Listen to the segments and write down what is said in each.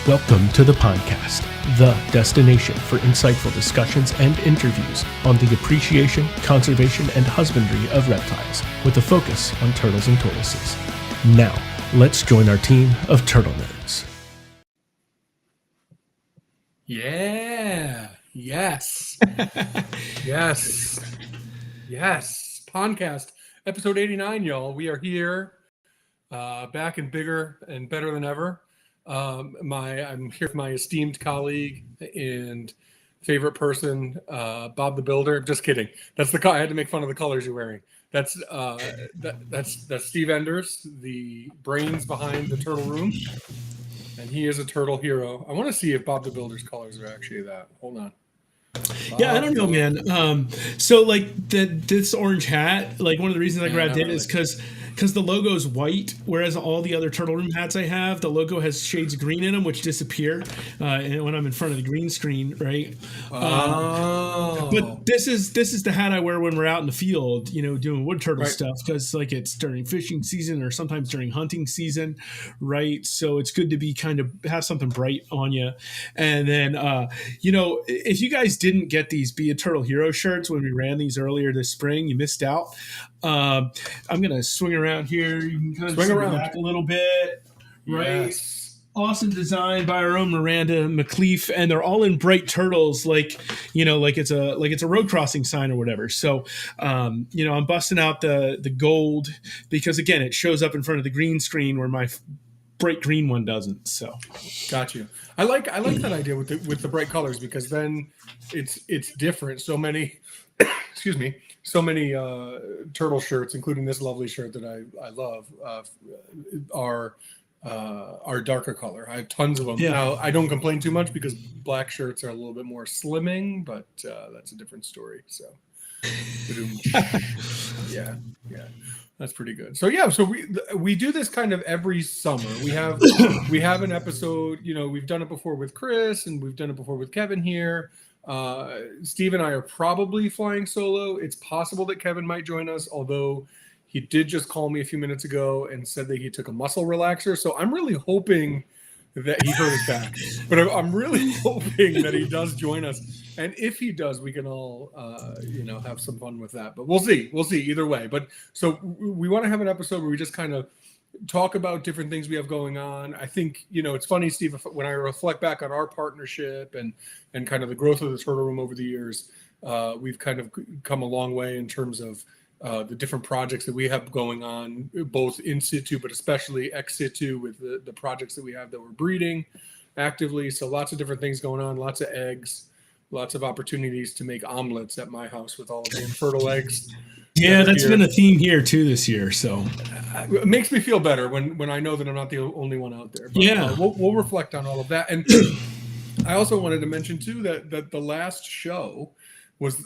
Welcome to the Pondcast, the destination for insightful discussions and interviews on the appreciation, conservation, and husbandry of reptiles, with a focus on turtles and tortoises. Now, let's join our team of turtle nerds. Yeah. Yes. Pondcast, episode 89, y'all. We are here, back and bigger and better than ever. I'm here with my esteemed colleague and favorite person, Bob the Builder. Just kidding. That's I had to make fun of the colors you're wearing. That's Steve Enders, the brains behind the Turtle Room, and he is a turtle hero. I want to see if Bob the Builder's colors are actually that. Hold on. Yeah, I don't know, man. So like this orange hat, like one of the reasons I grabbed it is because the logo is white, whereas all the other Turtle Room hats I have, the logo has shades of green in them, which disappear and when I'm in front of the green screen, right? But this is the hat I wear when we're out in the field, doing wood turtle stuff, because like it's during fishing season or sometimes during hunting season, right? So it's good to be kind of have something bright on you. And then, if you guys didn't get these Be a Turtle Hero shirts when we ran these earlier this spring, you missed out. I'm gonna swing around here. You can kind of swing around back a little bit, right? Yes. Awesome design by our own Miranda McLeaf, and they're all in bright turtles, like it's a road crossing sign or whatever. So, I'm busting out the gold because again, it shows up in front of the green screen where my bright green one doesn't. So, got you. I like that idea with the bright colors, because then it's different. So many, excuse me. So many turtle shirts, including this lovely shirt that I love, are darker color. I have tons of them. Yeah. Now, I don't complain too much because black shirts are a little bit more slimming, but that's a different story. So, yeah, that's pretty good. So yeah, so we do this kind of every summer. We have an episode. We've done it before with Chris, and we've done it before with Kevin here. Steve and I are probably flying solo. It's possible that Kevin might join us, although he did just call me a few minutes ago and said that he took a muscle relaxer. So I'm really hoping that he hurt his back. But I'm really hoping that he does join us. And if he does, we can all, have some fun with that. But we'll see. We'll see either way. But so we want to have an episode where we just kind of talk about different things we have going on. I think, it's funny, Steve, when I reflect back on our partnership and kind of the growth of the Turtle Room over the years, we've kind of come a long way in terms of the different projects that we have going on, both in situ, but especially ex situ with the projects that we have that we're breeding actively. So lots of different things going on, lots of eggs, lots of opportunities to make omelets at my house with all of the infertile eggs. Yeah, that's been a theme here too this year. So it makes me feel better when I know that I'm not the only one out there. But, yeah, we'll reflect on all of that. And I also wanted to mention too that the last show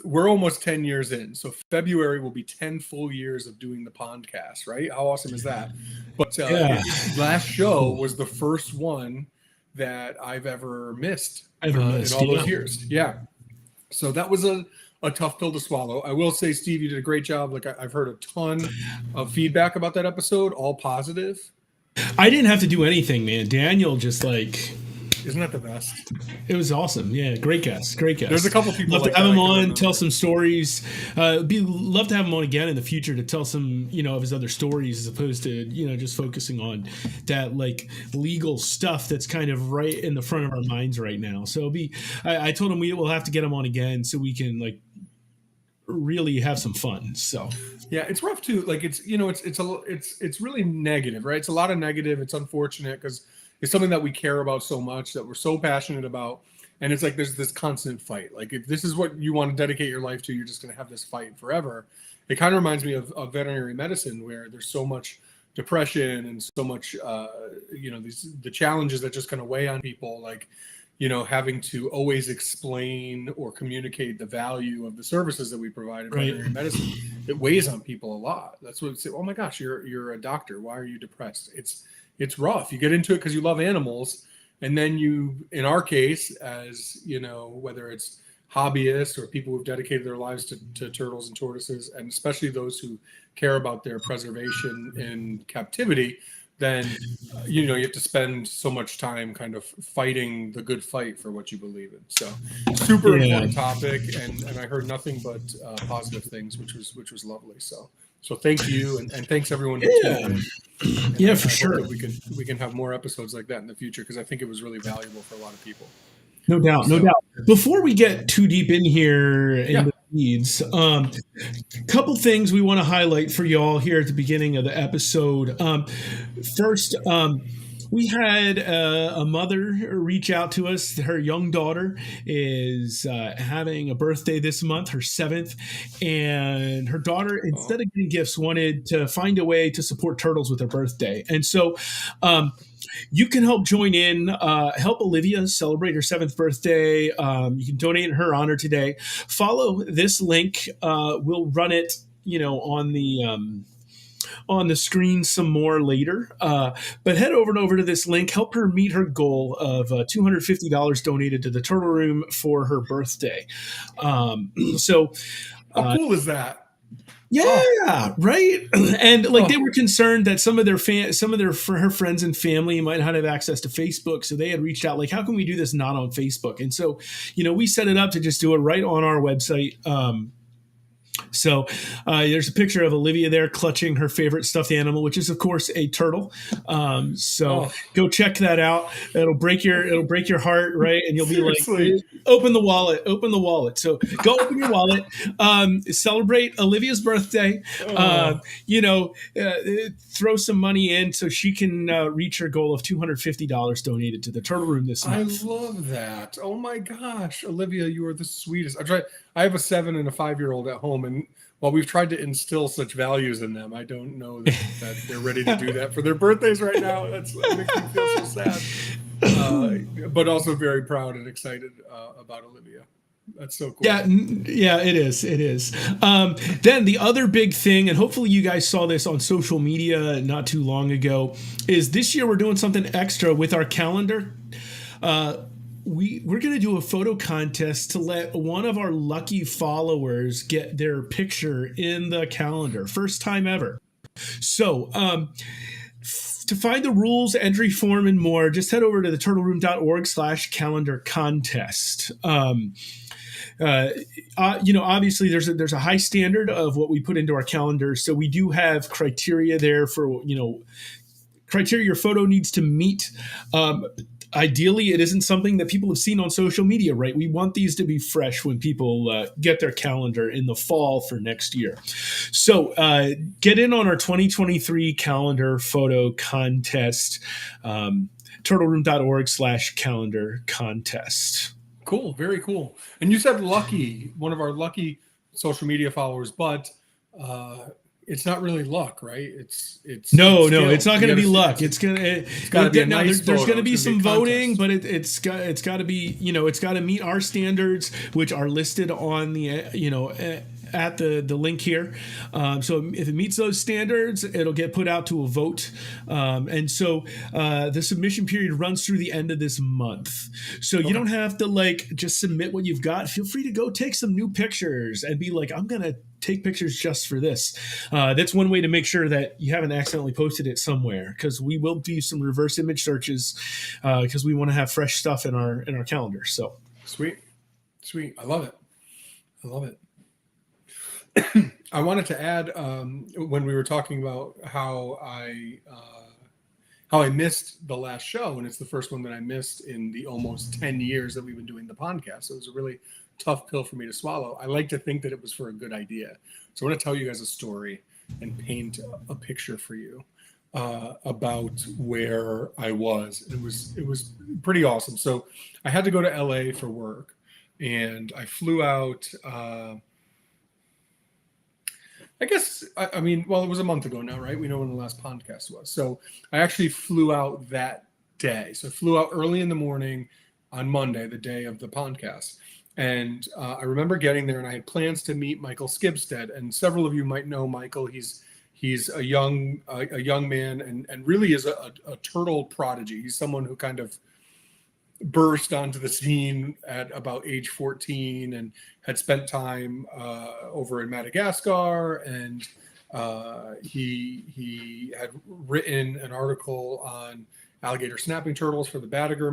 we're almost 10 years in. So February will be 10 full years of doing the Pondcast, right? How awesome is that? But last show was the first one that I've ever missed in all those years. Yeah. So that was a tough pill to swallow. I will say, Steve, you did a great job. Like I've heard a ton of feedback about that episode, all positive. I didn't have to do anything, man. Daniel just isn't that the best? It was awesome. Yeah, great guest. There's a couple people love to have him on, tell some stories. Love to have him on again in the future to tell some, of his other stories, as opposed to, just focusing on that like legal stuff that's kind of right in the front of our minds right now. So I told him we will have to get him on again so we can really have some fun. So yeah, it's rough too. Like it's really negative, right? It's a lot of negative. It's unfortunate because it's something that we care about so much, that we're so passionate about. And it's like there's this constant fight. Like if this is what you want to dedicate your life to, you're just going to have this fight forever. It kind of reminds me of veterinary medicine, where there's so much depression and so much, the challenges that just kind of weigh on people, like, having to always explain or communicate the value of the services that we provide in veterinary medicine. It weighs on people a lot. That's what it's, oh my gosh, you're a doctor. Why are you depressed? It's rough. You get into it because you love animals. And then in our case, as whether it's hobbyists or people who've dedicated their lives to turtles and tortoises, and especially those who care about their preservation in captivity, then you have to spend so much time kind of fighting the good fight for what you believe in. So super important topic, and I heard nothing but positive things, which was lovely. So thank you, and thanks everyone who tuned in. Yeah, I for sure. hope that we can have more episodes like that in the future, because I think it was really valuable for a lot of people. No doubt, no doubt. Before we get too deep in here in the weeds, couple things we want to highlight for y'all here at the beginning of the episode. First, we had a mother reach out to us. Her young daughter is having a birthday this month, her 7th, and her daughter, instead of getting gifts, wanted to find a way to support turtles with her birthday. And so you can help join in, help Olivia celebrate her 7th birthday. You can donate in her honor today. Follow this link. We'll run it, on the screen some more later. But head over to this link. Help her meet her goal of $250 donated to the Turtle Room for her birthday. How cool is that? Yeah, right. And they were concerned that some of her friends and family might not have access to Facebook, so they had reached out how can we do this not on Facebook? And so, we set it up to just do it right on our website. So there's a picture of Olivia there clutching her favorite stuffed animal, which is of course a turtle. Go check that out. It'll break your heart, right? And you'll be like, open the wallet. So go open your wallet, celebrate Olivia's birthday, throw some money in so she can reach her goal of $250 donated to the Turtle Room this month. I love that. Oh my gosh, Olivia, you are the sweetest. I have a 7 and a 5-year-old at home, and while we've tried to instill such values in them, I don't know that they're ready to do that for their birthdays right now. That makes me feel so sad, but also very proud and excited about Olivia. That's so cool. Yeah, it is. Then the other big thing, and hopefully you guys saw this on social media not too long ago, is this year we're doing something extra with our calendar. We're going to do a photo contest to let one of our lucky followers get their picture in the calendar. First time ever. So, to find the rules, entry form, and more, just head over to theturtleroom.org/calendar contest. Obviously there's a high standard of what we put into our calendar. So we do have criteria there for, criteria your photo needs to meet. Ideally, it isn't something that people have seen on social media, right? We want these to be fresh when people get their calendar in the fall for next year. So get in on our 2023 calendar photo contest, turtleroom.org/calendar contest. Cool. Very cool. And you said lucky, one of our lucky social media followers, but it's not really luck, right? It's not going to be luck. It's going to be nice. There's going to be some voting, but it's got to be, it's got to meet our standards, which are listed on the, at the link here. So if it meets those standards, it'll get put out to a vote. And so the submission period runs through the end of this month. So you don't have to just submit what you've got. Feel free to go take some new pictures and be like, I'm going to take pictures just for this. That's one way to make sure that you haven't accidentally posted it somewhere, because we will do some reverse image searches because we want to have fresh stuff in our calendar. So sweet. I love it. I wanted to add when we were talking about how I missed the last show, and it's the first one that I missed in the almost 10 years that we've been doing the podcast. So it was a really tough pill for me to swallow. I like to think that it was for a good idea. So I want to tell you guys a story and paint a picture for you about where I was. It was pretty awesome. So I had to go to LA for work, and I flew out. it was a month ago now, right? We know when the last podcast was. So I actually flew out that day. So I flew out early in the morning on Monday, the day of the podcast. And I remember getting there, and I had plans to meet Michael Skibstead. And several of you might know Michael. He's a young man and really is a turtle prodigy. He's someone who kind of burst onto the scene at about age 14 and had spent time over in Madagascar and He had written an article on alligator snapping turtles for the Badager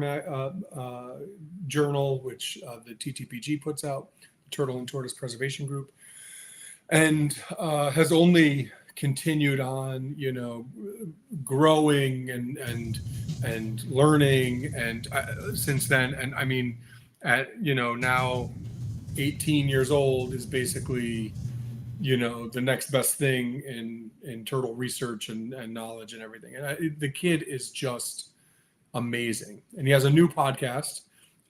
journal, which the TTPG puts out, the Turtle and Tortoise Preservation Group, and has only continued on, growing and learning, and since then. And I mean, at now 18 years old is basically the next best thing in turtle research and knowledge and everything. And the kid is just amazing, and he has a new podcast.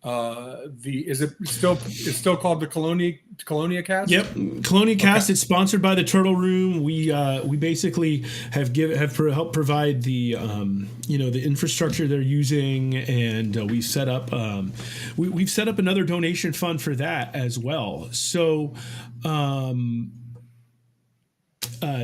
It's still called the Colonia Cast? Yep, Colonia Cast. Okay. It's sponsored by the Turtle Room. We basically have helped provide the the infrastructure they're using, and we've set up another donation fund for that as well. So.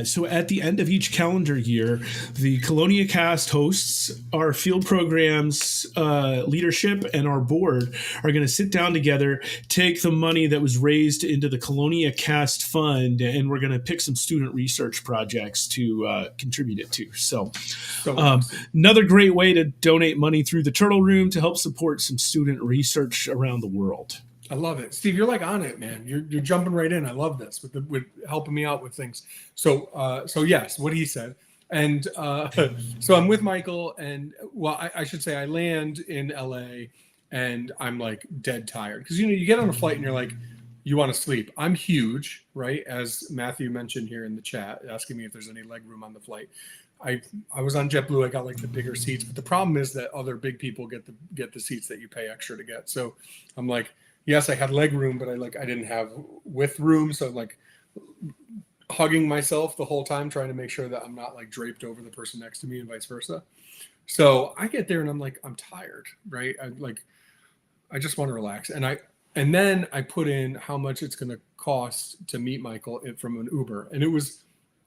So at the end of each calendar year, the Colonia Cast hosts, our field programs leadership, and our board are going to sit down together, take the money that was raised into the Colonia Cast fund, and we're going to pick some student research projects to contribute it to. So another great way to donate money through the Turtle Room to help support some student research around the world. I love it, Steve. You're like on it, man. You're jumping right in. I love this with helping me out with things. So yes, what he said, and so I'm with Michael, and I should say I land in LA, and I'm like dead tired because you get on a flight and you're like you want to sleep. I'm huge, right? As Matthew mentioned here in the chat, asking me if there's any leg room on the flight. I was on JetBlue. I got like the bigger seats, but the problem is that other big people get the seats that you pay extra to get. So I'm like. Yes, I had leg room, but I didn't have with room. So I'm like hugging myself the whole time, trying to make sure that I'm not like draped over the person next to me and vice versa. So I get there and I'm like, I'm tired, right? I just want to relax. And then I put in how much it's going to cost to meet Michael from an Uber. And it was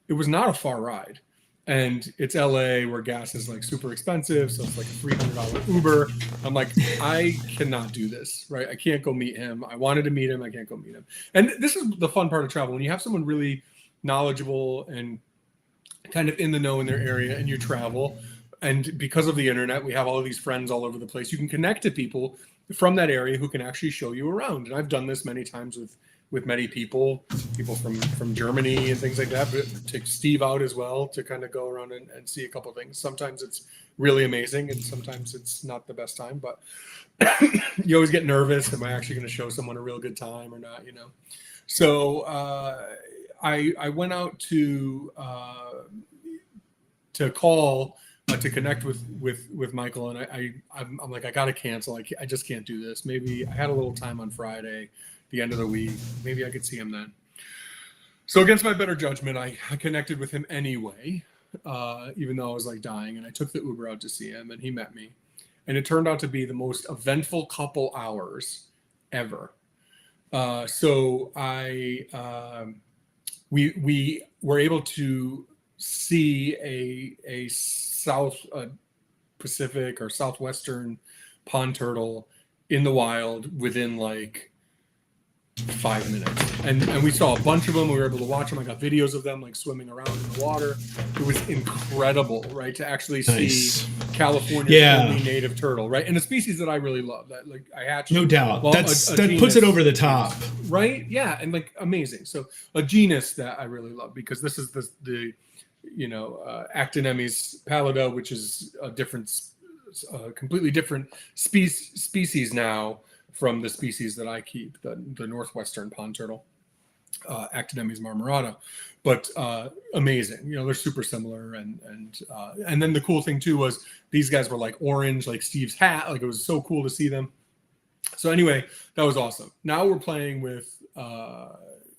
not a far ride. And it's LA where gas is like super expensive. So it's like a $300 Uber. I'm like, I cannot do this, right? I can't go meet him. I wanted to meet him. I can't go meet him. And this is the fun part of travel. When you have someone really knowledgeable and kind of in the know in their area and you travel, and because of the internet, we have all of these friends all over the place. You can connect to people from that area who can actually show you around. And I've done this many times with many people from Germany and things like that, but take Steve out as well to kind of go around and see a couple of things. Sometimes it's really amazing and sometimes it's not the best time, but you always get nervous. Am I actually going to show someone a real good time or not, So I went out to call to connect with Michael, and I'm like, I got to cancel. I just can't do this. Maybe I had a little time on Friday, the end of the week. Maybe I could see him then. So against my better judgment, I connected with him anyway, even though I was like dying, and I took the Uber out to see him, and he met me. And it turned out to be the most eventful couple hours ever. So we were able to see a South Pacific or Southwestern pond turtle in the wild within like 5 minutes, and we saw a bunch of them. We were able to watch them. I got videos of them like swimming around in the water. It was incredible, right, to actually see California's only native turtle, right, and a species that I really love. That like I hatched, no doubt. That puts it over the top, right? Yeah, and like amazing. So a genus that I really love because this is the Actinemes pallida, which is a completely different species now from the species that I keep, the northwestern pond turtle, Actinemes marmorata, but amazing. They're super similar, and then the cool thing too was these guys were like orange, like Steve's hat. Like it was so cool to see them. So anyway, that was awesome. Now we're playing with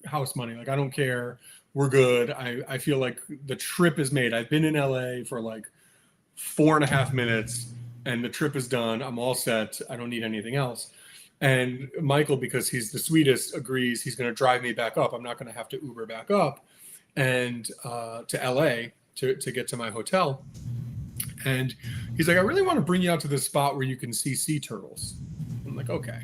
house money. Like I don't care. We're good. I feel like the trip is made. I've been in LA for like 4.5 minutes, and the trip is done. I'm all set. I don't need anything else. And Michael, because he's the sweetest, agrees he's going to drive me back up. I'm not going to have to Uber back up and to LA to get to my hotel. And he's like, I really want to bring you out to this spot where you can see sea turtles. I'm like, okay.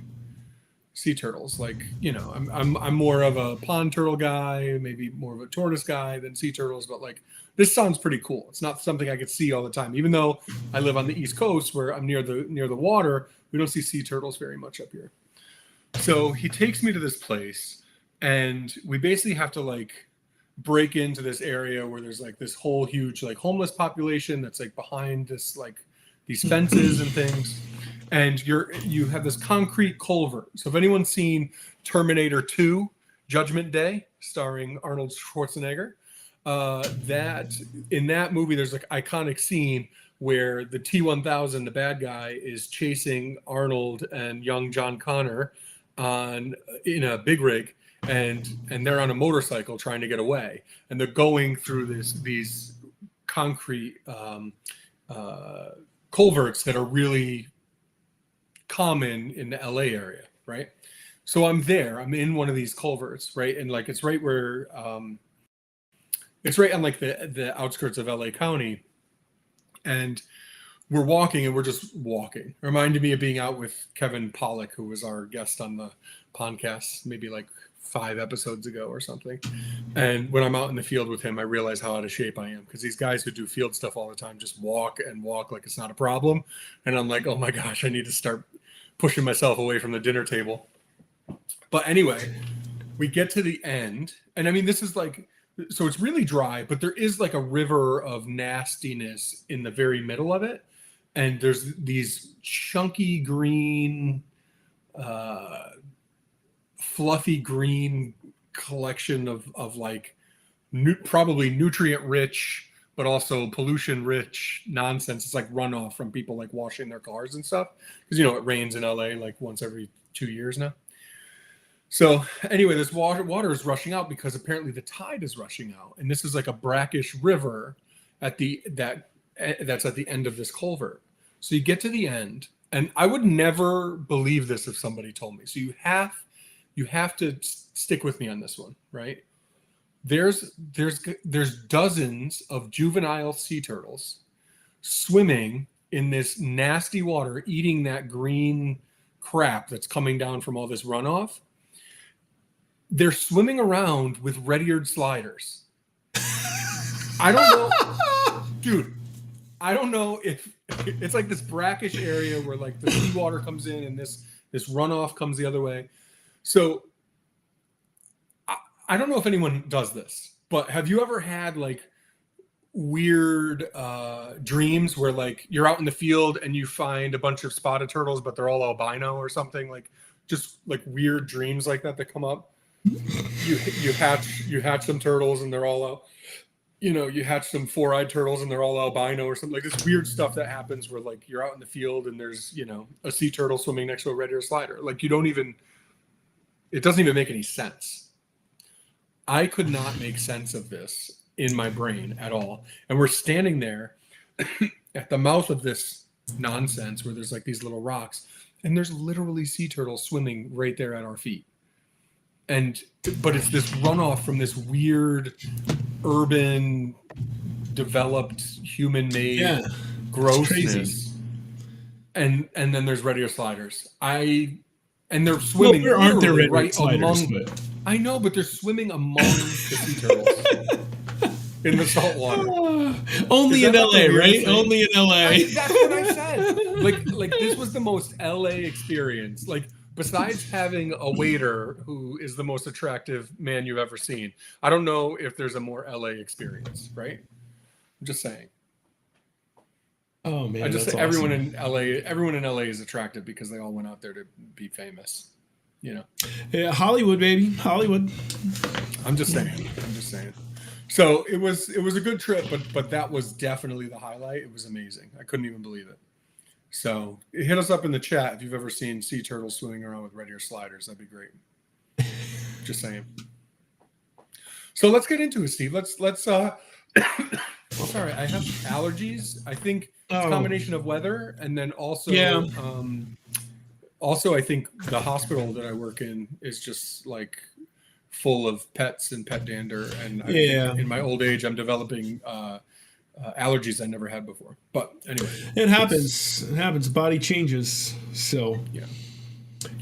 sea turtles. Like, I'm more of a pond turtle guy, maybe more of a tortoise guy than sea turtles, but like this sounds pretty cool. It's not something I could see all the time, even though I live on the East Coast where I'm near the water. We don't see sea turtles very much up here. So he takes me to this place, and we basically have to like break into this area where there's like this whole huge like homeless population that's like behind this like these fences and things. And you have this concrete culvert. So if anyone's seen Terminator 2, Judgment Day, starring Arnold Schwarzenegger, that in that movie there's like iconic scene where the T-1000, the bad guy, is chasing Arnold and young John Connor in a big rig, and they're on a motorcycle trying to get away, and they're going through these concrete culverts that are really common in the LA area, right? So I'm in one of these culverts, right? And like it's right where it's right on like the outskirts of LA County, and we're walking, and we're just walking. Reminded me of being out with Kevin Pollak, who was our guest on the Pondcast maybe like 5 episodes ago or something. And when I'm out in the field with him, I realize how out of shape I am, because these guys who do field stuff all the time just walk and walk like it's not a problem. And I'm like, oh my gosh, I need to start pushing myself away from the dinner table. But anyway, we get to the end, and I mean, this is like, so it's really dry, but there is like a river of nastiness in the very middle of it. And there's these chunky green, fluffy green collection of like probably nutrient rich, but also pollution rich nonsense. It's like runoff from people like washing their cars and stuff. Because, it rains in LA like once every 2 years now. So anyway, this water is rushing out because apparently the tide is rushing out. And this is like a brackish river that's at the end of this culvert. So you get to the end, and I would never believe this if somebody told me. So you have to stick with me on this one, right? There's dozens of juvenile sea turtles swimming in this nasty water, eating that green crap that's coming down from all this runoff. They're swimming around with red-eared sliders. I don't know, dude. I don't know if it's like this brackish area where like the seawater comes in and this runoff comes the other way. So I don't know if anyone does this, but have you ever had like weird dreams where like you're out in the field and you find a bunch of spotted turtles, but they're all albino or something? Like just like weird dreams like that come up. You hatch some turtles and they're all out. You hatch some 4-eyed turtles and they're all albino or something, like this weird stuff that happens where like you're out in the field and there's, a sea turtle swimming next to a red-eared slider. Like it doesn't even make any sense. I could not make sense of this in my brain at all. And we're standing there at the mouth of this nonsense where there's like these little rocks, and there's literally sea turtles swimming right there at our feet. But it's this runoff from this weird urban developed human-made grossness. And then there's red-ear sliders. And they're swimming. Well, aren't there right sliders? I know, but they're swimming among the sea turtles in the salt water. Only in LA, right? Only in LA. That's what I said. Like this was the most LA experience. Like, besides having a waiter who is the most attractive man you've ever seen, I don't know if there's a more LA experience, right? I'm just saying. Oh man, I just say awesome. everyone in LA is attractive because they all went out there to be famous. Yeah, Hollywood, baby, Hollywood. I'm just saying. So it was a good trip, but that was definitely the highlight. It was amazing. I couldn't even believe it. So hit us up in the chat if you've ever seen sea turtles swimming around with red-ear sliders. That'd be great. Just saying. So let's get into it, Steve. Let's sorry, I have allergies. I think it's a combination of weather, and then also also I think the hospital that I work in is just like full of pets and pet dander, and in my old age I'm developing allergies I never had before. But anyway, it happens. Body changes. So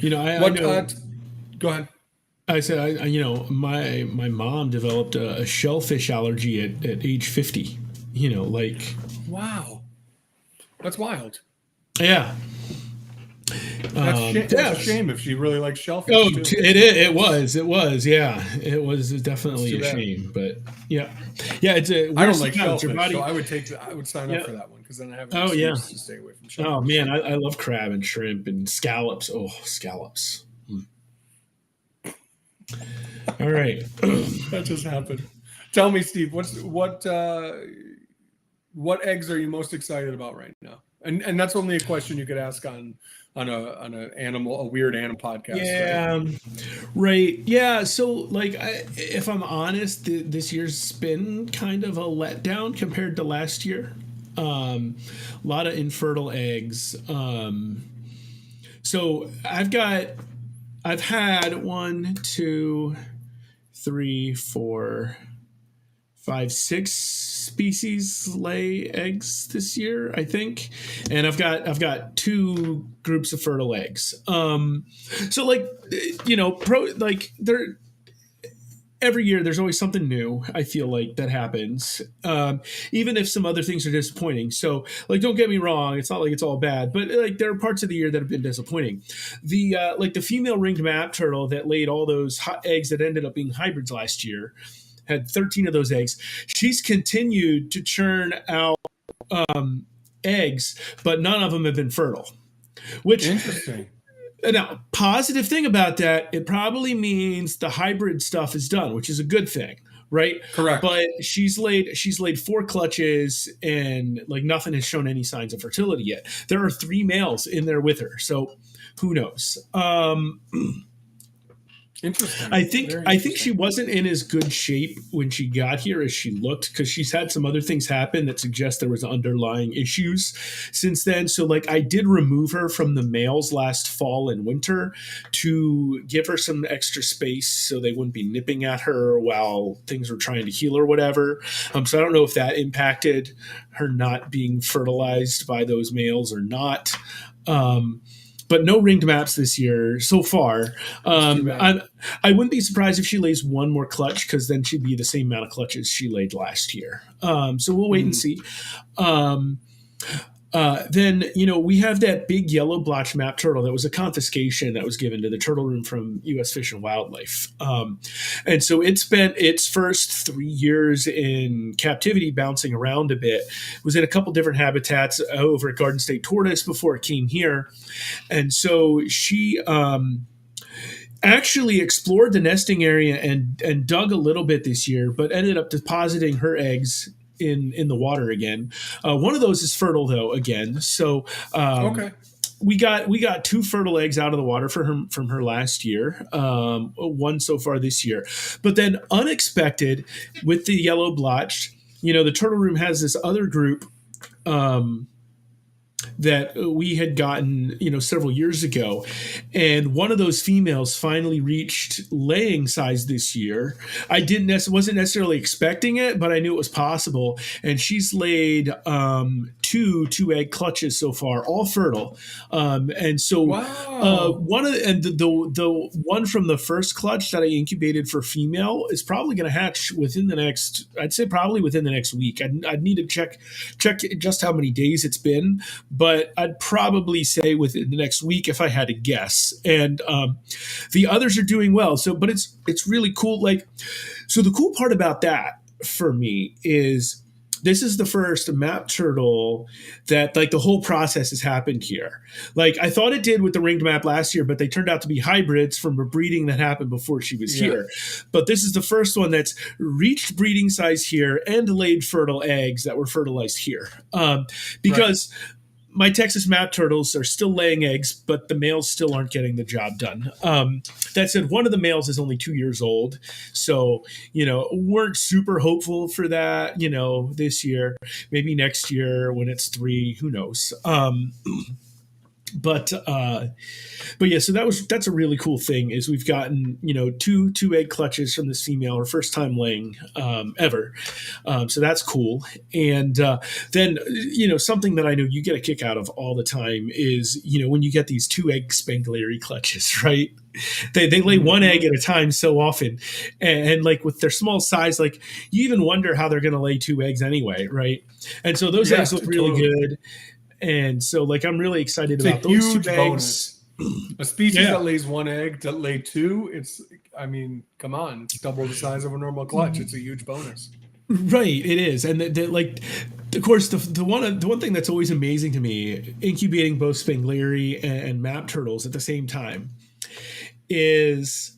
I What? know. Go ahead. I said, my mom developed a shellfish allergy at age 50. Like, Wow, that's wild. yeah. That's a shame if she really likes shellfish Oh, too. it was, yeah, it was definitely a bad. shame, but yeah, it's a. I don't like balance. shellfish, Body, so I would sign up for that one because then I have an Oh, yeah. excuse to stay away from shellfish. Oh man, I love crab and shrimp and scallops. Oh, scallops. All right. That just happened. Tell me, Steve, what eggs are you most excited about right now? And that's only a question you could ask on a weird animal podcast. Yeah, right. Yeah. So, like, if I'm honest, this year's been kind of a letdown compared to last year. A lot of infertile eggs. So I've had 1, 2, 3, 4, 5, 6 species lay eggs this year, I think, and I've got 2 groups of fertile eggs. So like, they're every year there's always something new, I feel like, that happens, even if some other things are disappointing. So, like, don't get me wrong, it's not like it's all bad, but like there are parts of the year that have been disappointing. The the female ringed map turtle that laid all those eggs that ended up being hybrids last year had 13 of those eggs. She's continued to churn out eggs, but none of them have been fertile, which Interesting. Now, positive thing about that, it probably means the hybrid stuff is done, which is a good thing, right? Correct. But she's laid 4 clutches and like nothing has shown any signs of fertility yet. There are 3 males in there with her, so who knows? Interesting. I think she wasn't in as good shape when she got here as she looked, because she's had some other things happen that suggest there was underlying issues since then. So like, I did remove her from the males last fall and winter to give her some extra space so they wouldn't be nipping at her while things were trying to heal or whatever. So I don't know if that impacted her not being fertilized by those males or not. But no ringed maps this year so far. I wouldn't be surprised if she lays 1 more clutch, because then she'd be the same amount of clutches she laid last year. So we'll wait and see. Then, we have that big yellow blotch map turtle that was a confiscation that was given to the turtle room from U.S. Fish and Wildlife. And so it spent its first 3 years in captivity, bouncing around a bit. It was in a couple different habitats over at Garden State Tortoise before it came here. And so she actually explored the nesting area and dug a little bit this year, but ended up depositing her eggs in the water again. One of those is fertile though again. So okay. We got 2 fertile eggs out of the water from her last year. 1 so far this year. But then unexpected with the yellow blotched, the turtle room has this other group that we had gotten, several years ago. And one of those females finally reached laying size this year. I wasn't necessarily expecting it, but I knew it was possible. And she's laid 2 egg clutches so far, all fertile. And so the one from the first clutch that I incubated for female is probably going to hatch within the next week. I'd need to check just how many days it's been, but I'd probably say within the next week if I had to guess. And the others are doing well. So, but it's really cool. Like, so the cool part about that for me is this is the first map turtle that like the whole process has happened here. Like I thought it did with the ringed map last year, but they turned out to be hybrids from a breeding that happened before she was here. But this is the first one that's reached breeding size here and laid fertile eggs that were fertilized here. Because my Texas map turtles are still laying eggs, but the males still aren't getting the job done. That said, one of the males is only 2 years old. So, weren't super hopeful for that, this year, maybe next year when it's 3, who knows? But yeah, so that's a really cool thing is we've gotten, two egg clutches from this female, her first time laying ever. So that's cool. And then, something that I know you get a kick out of all the time is, when you get these 2 egg Spengleri clutches, right? They lay 1 egg at a time so often. And like with their small size, like you even wonder how they're going to lay 2 eggs anyway, right? And so those eggs look really good. And so, like, I'm really excited about those 2 eggs. A species that lays 1 egg to lay 2, come on, it's double the size of a normal clutch. It's a huge bonus. Right, it is. And like, of course, the one thing that's always amazing to me, incubating both Spengleri and map turtles at the same time, is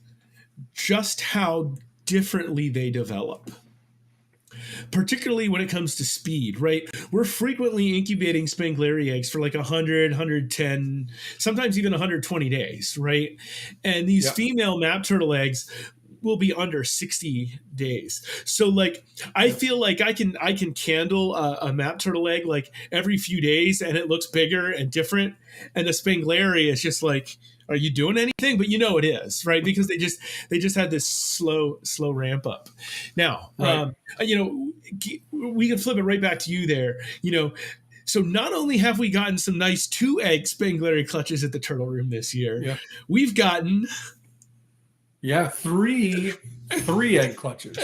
just how differently they develop. Particularly when it comes to speed, right? We're frequently incubating Spengleri eggs for like 100, 110, sometimes even 120 days, right? And these female map turtle eggs will be under 60 days. So like, I feel like I can candle a map turtle egg like every few days and it looks bigger and different. And the Spengleri is just like, are you doing anything? But it is, right? Because they just had this slow ramp up. Now, we can flip it right back to you there. So not only have we gotten some nice 2 egg Spengleri clutches at the Turtle Room this year, we've gotten 3 egg clutches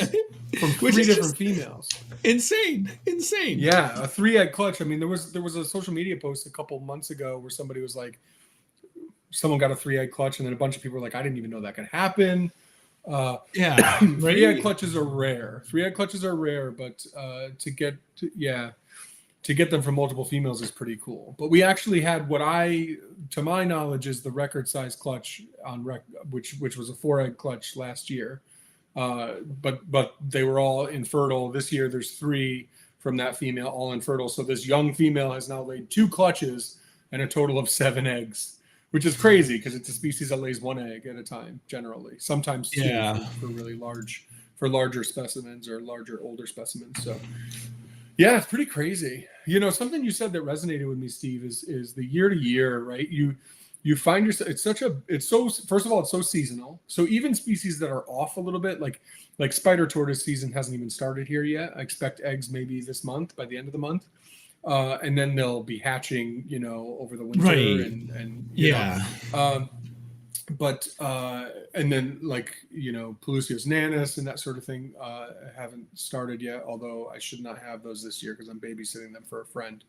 from 3 different females. Insane. Yeah, a 3 egg clutch. I mean, there was a social media post a couple months ago where somebody was like, someone got a 3 egg clutch, and then a bunch of people were like, I didn't even know that could happen. 3 egg clutches are rare. 3 egg clutches are rare, but to get them from multiple females is pretty cool. But we actually had to my knowledge, is the record size clutch on which was a 4 egg clutch last year. But they were all infertile. This year, there's 3 from that female, all infertile. So this young female has now laid 2 clutches and a total of 7 eggs. Which is crazy because it's a species that lays 1 egg at a time, generally. Sometimes 2 for really larger specimens or older specimens. So, yeah, it's pretty crazy. Something you said that resonated with me, Steve, is the year to year, right? You find yourself. First of all, it's so seasonal. So even species that are off a little bit, like spider tortoise season hasn't even started here yet. I expect eggs maybe this month, by the end of the month. And then they'll be hatching, over the winter, and and then Pelusios nanus and that sort of thing haven't started yet. Although I should not have those this year because I'm babysitting them for a friend,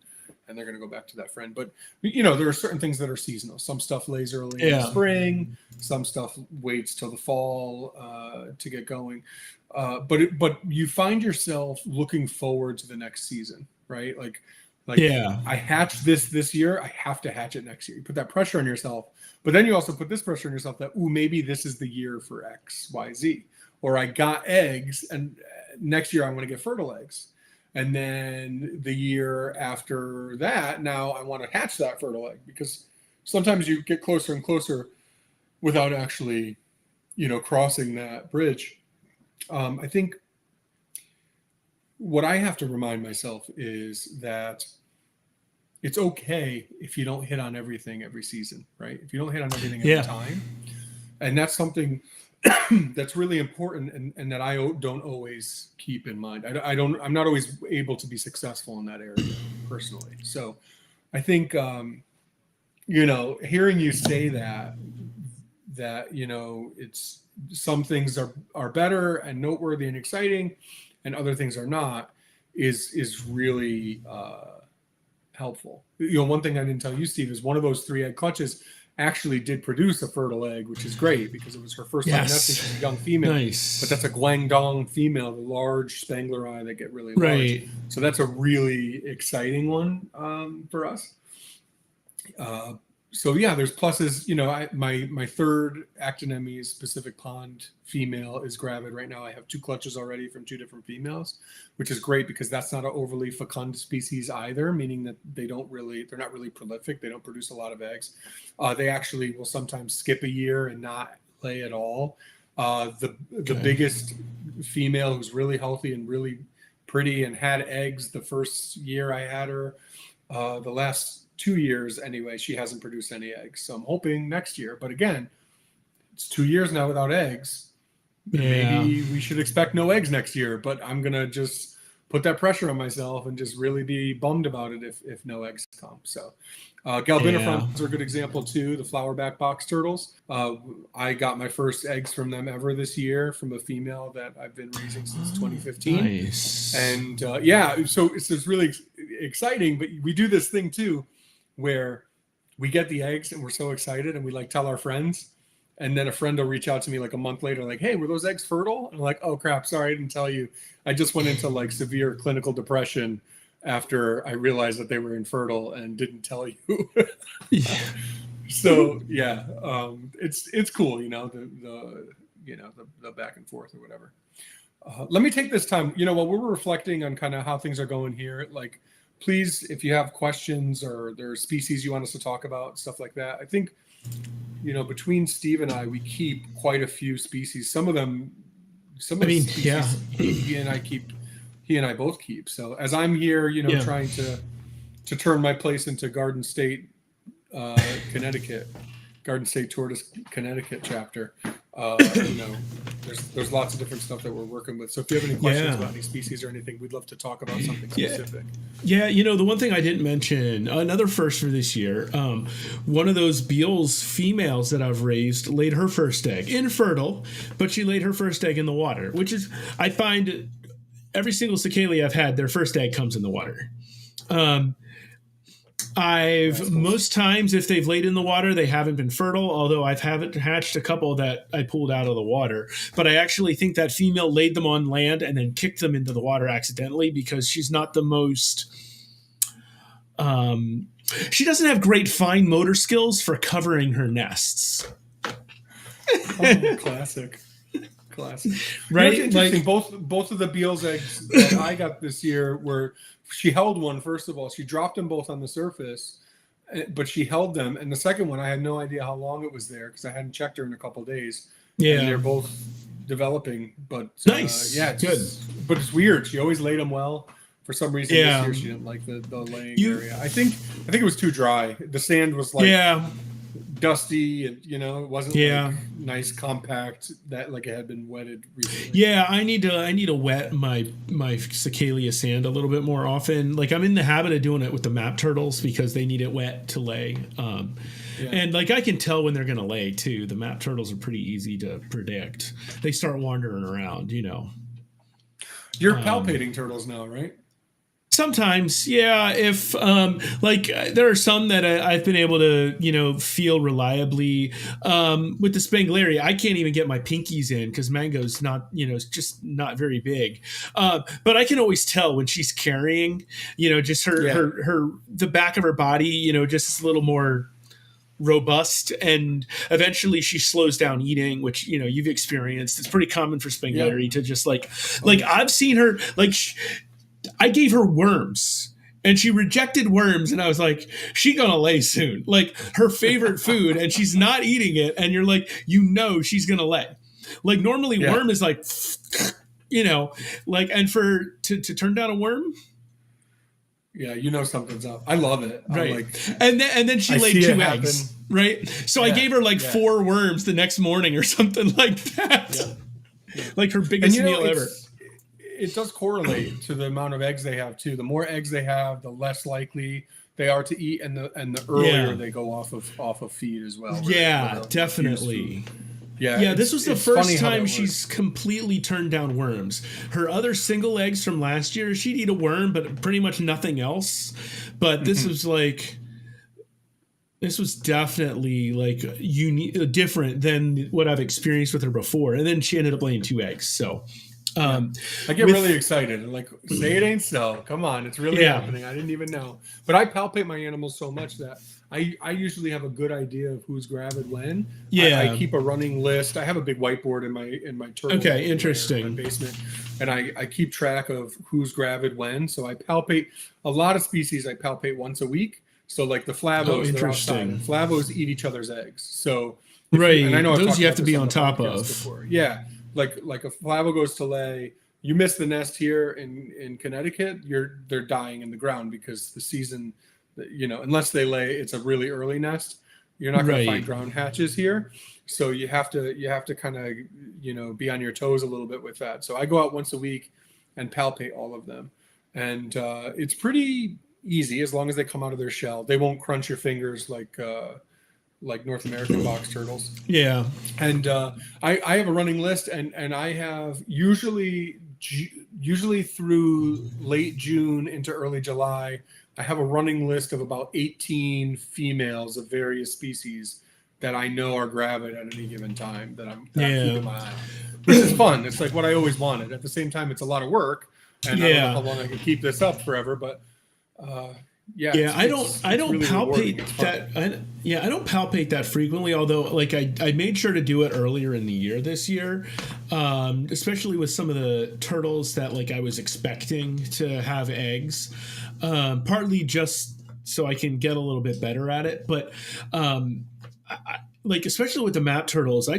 and they're going to go back to that friend. But there are certain things that are seasonal. Some stuff lays early in the spring. Some stuff waits till the fall to get going. But you find yourself looking forward to the next season, right? I hatched this year, I have to hatch it next year. You put that pressure on yourself, but then you also put this pressure on yourself that, maybe this is the year for X, Y, Z. Or I got eggs, and next year I'm going to get fertile eggs. And then the year after that, now I want to hatch that fertile egg, because sometimes you get closer and closer without actually, crossing that bridge. I think what I have to remind myself is that it's okay if you don't hit on everything every season, right? If you don't hit on everything every time. And that's something that's really important and that I don't always keep in mind. I'm not always able to be successful in that area personally. So I think, hearing you say that, it's some things are better and noteworthy and exciting, and other things are not, is really helpful. One thing I didn't tell you, Steve, is one of those 3 egg clutches actually did produce a fertile egg, which is great because it was her first time nesting. She's a young female. Nice. But that's a Guangdong female, the large Spengleri that get really large. So that's a really exciting one for us. So yeah, there's pluses. My third Actinemes Pacific Pond female is gravid right now. I have 2 clutches already from 2 different females, which is great because that's not an overly fecund species either, meaning that they're not really prolific. They don't produce a lot of eggs. They actually will sometimes skip a year and not lay at all. The biggest female, who's really healthy and really pretty and had eggs the first year I had her, the last 2 years anyway, she hasn't produced any eggs. So I'm hoping next year. But again, it's 2 years now without eggs. Maybe we should expect no eggs next year, but I'm going to just put that pressure on myself and just really be bummed about it if no eggs come. So Galbinifrons are a good example too, the flowerback box turtles. I got my first eggs from them ever this year from a female that I've been raising since 2015. Nice. And so it's really exciting, but we do this thing too where we get the eggs and we're so excited and we like tell our friends. And then a friend will reach out to me like a month later, like, hey, were those eggs fertile? And I'm like, oh, crap, sorry, I didn't tell you. I just went into like severe clinical depression after I realized that they were infertile and didn't tell you. So, it's cool, the back and forth or whatever. Let me take this time, while we're reflecting on kind of how things are going here, like, please, if you have questions or there are species you want us to talk about, stuff like that, I think, between Steve and I, we keep quite a few species. Some of the species he and I both keep. So as I'm here, trying to turn my place into Garden State, Connecticut, Garden State Tortoise, Connecticut chapter, there's lots of different stuff that we're working with. So if you have any questions about any species or anything, we'd love to talk about something specific. Yeah, the one thing I didn't mention, another first for this year, one of those Beals females that I've raised laid her first egg, infertile, but she laid her first egg in the water, which is, I find every single Cicalia I've had, their first egg comes in the water. Most times, if they've laid in the water, they haven't been fertile, although I've haven't hatched a couple that I pulled out of the water. But I actually think that female laid them on land and then kicked them into the water accidentally because she's not the most... she doesn't have great fine motor skills for covering her nests. Classic. Right? Interesting. Both of the Beals eggs that I got this year were... She held one, first of all. She dropped them both on the surface, but she held them. And the second one, I had no idea how long it was there because I hadn't checked her in a couple of days. Yeah. And they're both developing. But nice. It's good. But it's weird. She always laid them well. For some reason this year she didn't like the laying area. I think it was too dry. The sand was dusty and it wasn't like nice compact that like it had been wetted recently. I need to wet my Cicalia sand a little bit more often. Like I'm in the habit of doing it with the map turtles because they need it wet to lay. And like I can tell when they're gonna lay too. The map turtles are pretty easy to predict. They start wandering around, You're palpating turtles now, right? Sometimes, if there are some that I've been able to, feel reliably. With the Spanglaria, I can't even get my pinkies in because Mango's not, it's just not very big. But I can always tell when she's carrying, just her the back of her body, just a little more robust, and eventually she slows down eating, which you've experienced. It's pretty common for Spanglaria to just like I've seen her I gave her worms and she rejected worms. And I was like, she gonna lay soon, like her favorite food. And she's not eating it. And you're like, she's gonna lay. Like normally worm is like, and to turn down a worm. Yeah. Something's up. I love it. Right. And then she laid 2 eggs. Right. So I gave her 4 worms the next morning or something like that. Yeah. Like her biggest meal ever. It does correlate to the amount of eggs they have too. The more eggs they have, the less likely they are to eat, and the earlier they go off of feed as well. Yeah, definitely. Yeah, this was the first time she's completely turned down worms. Her other single eggs from last year, she'd eat a worm, but pretty much nothing else. But this was definitely unique, different than what I've experienced with her before. And then she ended up laying 2 eggs. So. I get really excited. Like, say it ain't so. Come on, it's really happening. I didn't even know. But I palpate my animals so much that I usually have a good idea of who's gravid when. I keep a running list. I have a big whiteboard in my turtle. Okay, interesting. In my basement, and I keep track of who's gravid when. So I palpate a lot of species. I palpate once a week. So like the flavos, they're outside. And flavos eat each other's eggs. So and I know those you have to be on top of. Before. Yeah. Like a flavo goes to lay, you miss the nest here in Connecticut, they're dying in the ground because the unless they lay, it's a really early nest. You're not going to find ground hatches here. So you have to kind of, be on your toes a little bit with that. So I go out once a week and palpate all of them. And it's pretty easy as long as they come out of their shell. They won't crunch your fingers like North American box turtles. Yeah. And I have a running list, and I have usually through late June into early July, I have a running list of about 18 females of various species that I know are gravid at any given time that I'm keeping my eye on. Which is fun. It's like what I always wanted. At the same time, it's a lot of work, and I don't know how long I can keep this up forever, but I don't really palpate that. I don't palpate that frequently. Although, like, I made sure to do it earlier in the year this year, especially with some of the turtles that like I was expecting to have eggs. Partly just so I can get a little bit better at it, but like especially with the map turtles,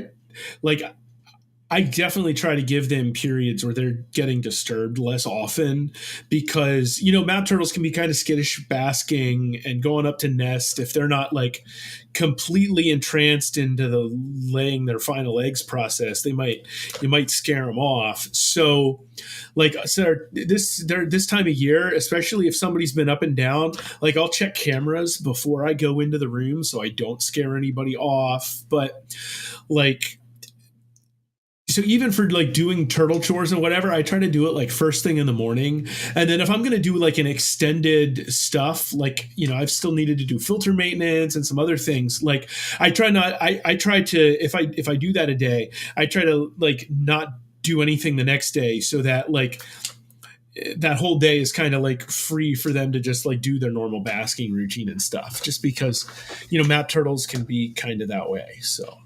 I definitely try to give them periods where they're getting disturbed less often because, map turtles can be kind of skittish basking and going up to nest if they're not like completely entranced into the laying their final eggs process. You might scare them off. So this time of year, especially if somebody's been up and down, like I'll check cameras before I go into the room so I don't scare anybody off. But so even for like doing turtle chores and whatever, I try to do it like first thing in the morning. And then if I'm going to do like an extended stuff, like, I've still needed to do filter maintenance and some other things. Like I try to, if I do that a day, I try to like not do anything the next day so that like that whole day is kind of like free for them to just like do their normal basking routine and stuff, just because, map turtles can be kind of that way. So.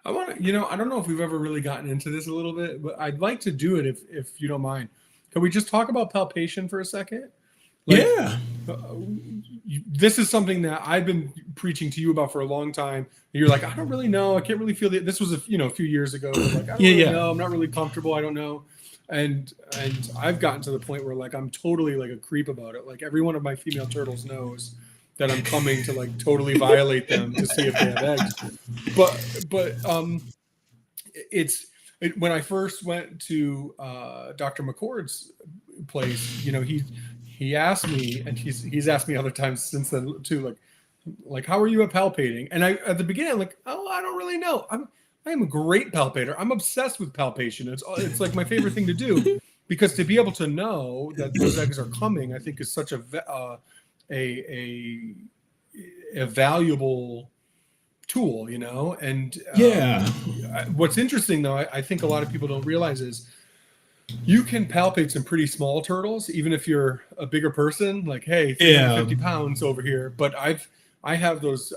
I want to, I don't know if we've ever really gotten into this a little bit, but I'd like to do it if you don't mind. Can we just talk about palpation for a second? This is something that I've been preaching to you about for a long time. And you're like, I don't really know. I can't really feel it. This was a few years ago. Like, I don't really know. I'm not really comfortable. I don't know. And I've gotten to the point where like I'm totally like a creep about it. Like every one of my female turtles knows that I'm coming to like totally violate them to see if they have eggs. But when I first went to Dr. McCord's place, he asked me, and he's asked me other times since then too, like how are you at palpating? And I at the beginning I'm like, oh, I don't really know. I am a great palpator. I'm obsessed with palpation. It's like my favorite thing to do, because to be able to know that those eggs are coming, I think is such a valuable tool, and what's interesting though, I think a lot of people don't realize is you can palpate some pretty small turtles, even if you're a bigger person, like, hey, 350 pounds over here. But I have those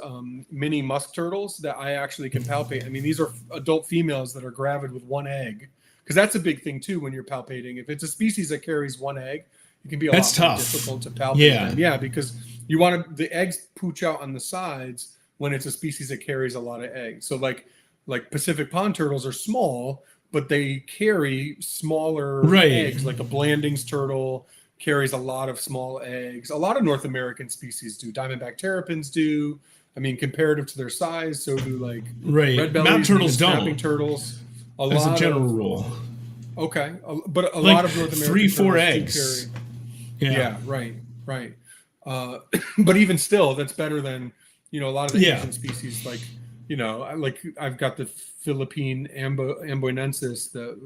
mini musk turtles that I actually can palpate. I mean, these are adult females that are gravid with one egg, because that's a big thing too when you're palpating. If it's a species that carries one egg, it can be a lot more difficult to palpate them. Yeah, because you want the eggs pooch out on the sides when it's a species that carries a lot of eggs. So like Pacific pond turtles are small, but they carry smaller eggs. Like a Blanding's turtle carries a lot of small eggs. A lot of North American species do. Diamondback terrapins do. I mean, comparative to their size, so do like red bellies, map turtles snapping turtles. As a general rule. Okay, but a lot of North American 3-4 eggs. Yeah, right. But even still, that's better than a lot of the Asian species. Like I've got the Philippine amboinensis, the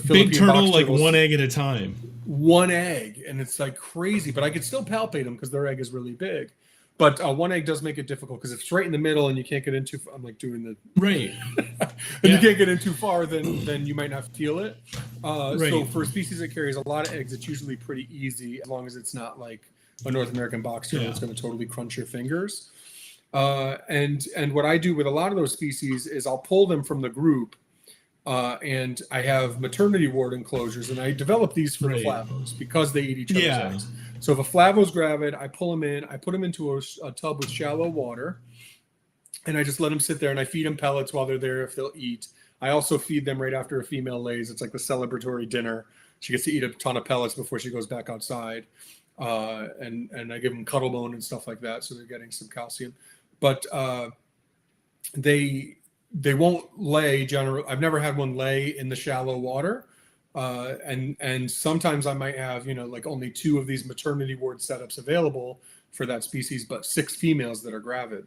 Philippine big turtle, box like turtles, one egg at a time. One egg, and it's like crazy. But I could still palpate them because their egg is really big. But one egg does make it difficult because if it's right in the middle and you can't get in too far, I'm like doing the and you can't get in too far, then you might not feel it. So for a species that carries a lot of eggs, it's usually pretty easy as long as it's not like a North American box turtle that's going to totally crunch your fingers. And what I do with a lot of those species is I'll pull them from the group, and I have maternity ward enclosures, and I develop these for the flavos because they eat each other's eggs. So if a flavo's gravid, I pull them in, I put them into a tub with shallow water, and I just let them sit there, and I feed them pellets while they're there if they'll eat. I also feed them right after a female lays. It's like the celebratory dinner. She gets to eat a ton of pellets before she goes back outside. and I give them cuddle bone and stuff like that, so they're getting some calcium. But they won't lay. I've never had one lay in the shallow water, and sometimes I might have like only 2 of these maternity ward setups available for that species, but 6 females that are gravid.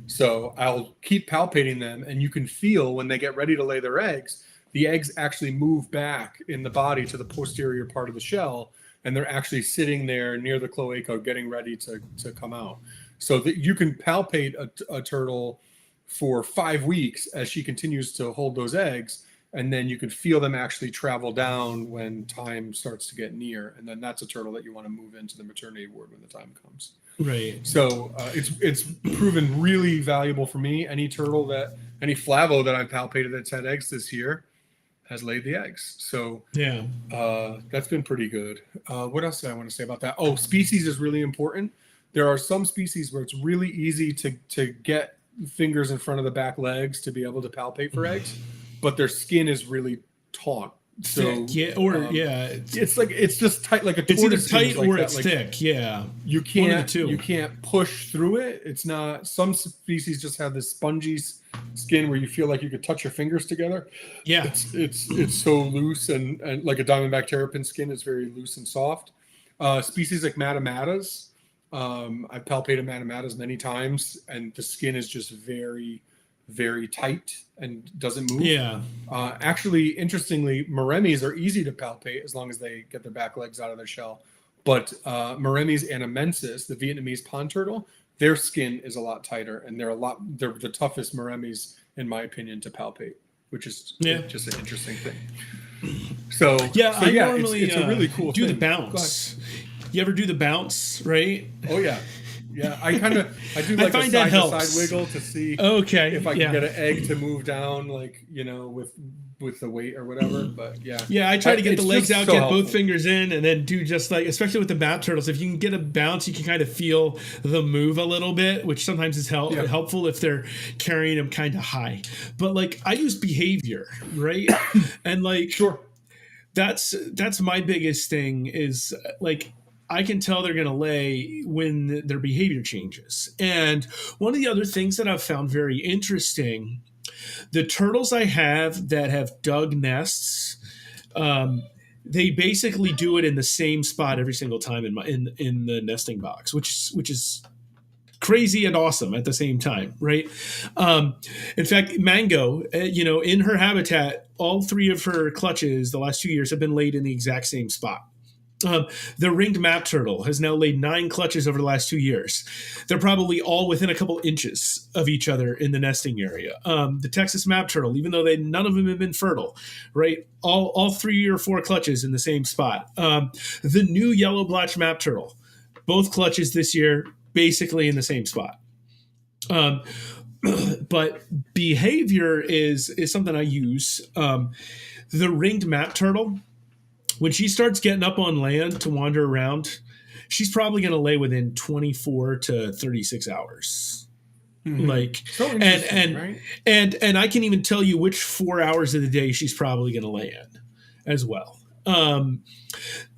So I'll keep palpating them, and you can feel when they get ready to lay their eggs, the eggs actually move back in the body to the posterior part of the shell, and they're actually sitting there near the cloaca getting ready to come out. So that you can palpate a turtle for 5 weeks as she continues to hold those eggs, and then you can feel them actually travel down when time starts to get near, and then that's a turtle that you want to move into the maternity ward when the time comes. Right. So it's proven really valuable for me. Any Flavo that I've palpated that's had eggs this year has laid the eggs. So yeah, that's been pretty good. What else did I want to say about that? Oh, species is really important. There are some species where it's really easy to get fingers in front of the back legs to be able to palpate for eggs, but their skin is really taut. So thick, it's just tight, like a it's either tortoise tight like or that. it's like, thick. Yeah, you can't push through it. It's not. Some species just have this spongy skin where you feel like you could touch your fingers together. Yeah, it's so loose and like a diamondback terrapin skin is very loose and soft. Species like matamatas, I've palpated matamatas many times, and the skin is just very, very tight and doesn't move. Yeah. Actually, interestingly, Maremis are easy to palpate as long as they get their back legs out of their shell. But Maremis anamensis, the Vietnamese pond turtle, their skin is a lot tighter, and they're the toughest Maremis, in my opinion, to palpate, which is just an interesting thing. So I normally it's a really cool do thing. the bounce. You ever do the bounce, right? Oh yeah. Yeah, I do like a side to side wiggle to see if I can get an egg to move down, like with the weight or whatever. But yeah, I try to get the legs out, so get helpful. both fingers in, and then do just like, especially with the bat turtles, if you can get a bounce, you can kind of feel the move a little bit, which sometimes is helpful if they're carrying them kind of high. But like I use behavior, right? And like sure, that's my biggest thing is like, I can tell they're going to lay when their behavior changes. And one of the other things that I've found very interesting, the turtles I have that have dug nests, they basically do it in the same spot every single time in the nesting box, which is crazy and awesome at the same time, right? In fact, Mango, in her habitat, all 3 of her clutches the last 2 years have been laid in the exact same spot. The ringed map turtle has now laid 9 clutches over the last 2 years. They're probably all within a couple inches of each other in the nesting area. The Texas map turtle, even though none of them have been fertile, right? All 3 or 4 clutches in the same spot. The new yellow blotch map turtle, both clutches this year, basically in the same spot. But behavior is something I use. The ringed map turtle, when she starts getting up on land to wander around, she's probably going to lay within 24 to 36 hours. Mm-hmm. Like, so right? and I can even tell you which 4 hours of the day she's probably going to lay in as well.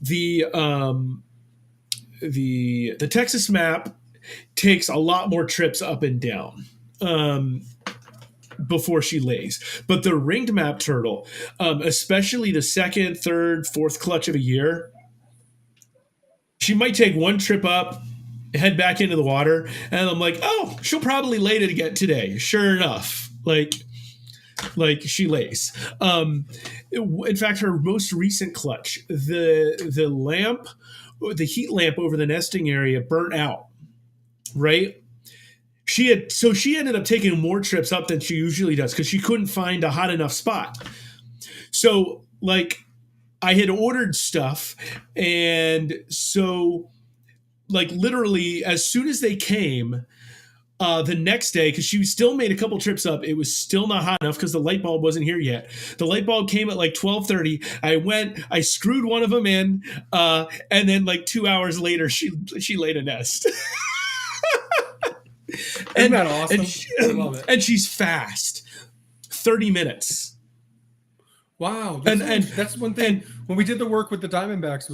The Texas map takes a lot more trips up and down. Before she lays. But the ringed map turtle, especially the 2nd, 3rd, 4th clutch of a year, she might take 1 trip up, head back into the water, and I'm like, oh, she'll probably lay it again today. Sure enough, like she lays. In fact, her most recent clutch, the lamp, the heat lamp over the nesting area burnt out, right? She ended up taking more trips up than she usually does because she couldn't find a hot enough spot. So like I had ordered stuff, and so like literally as soon as they came the next day, because she still made a couple trips up, it was still not hot enough because the light bulb wasn't here yet. The light bulb came at like 12:30. I screwed one of them in, and then like 2 hours later she laid a nest. Isn't that awesome? I love it. And she's fast. 30 minutes. Wow. That's one thing. When we did the work with the Diamondbacks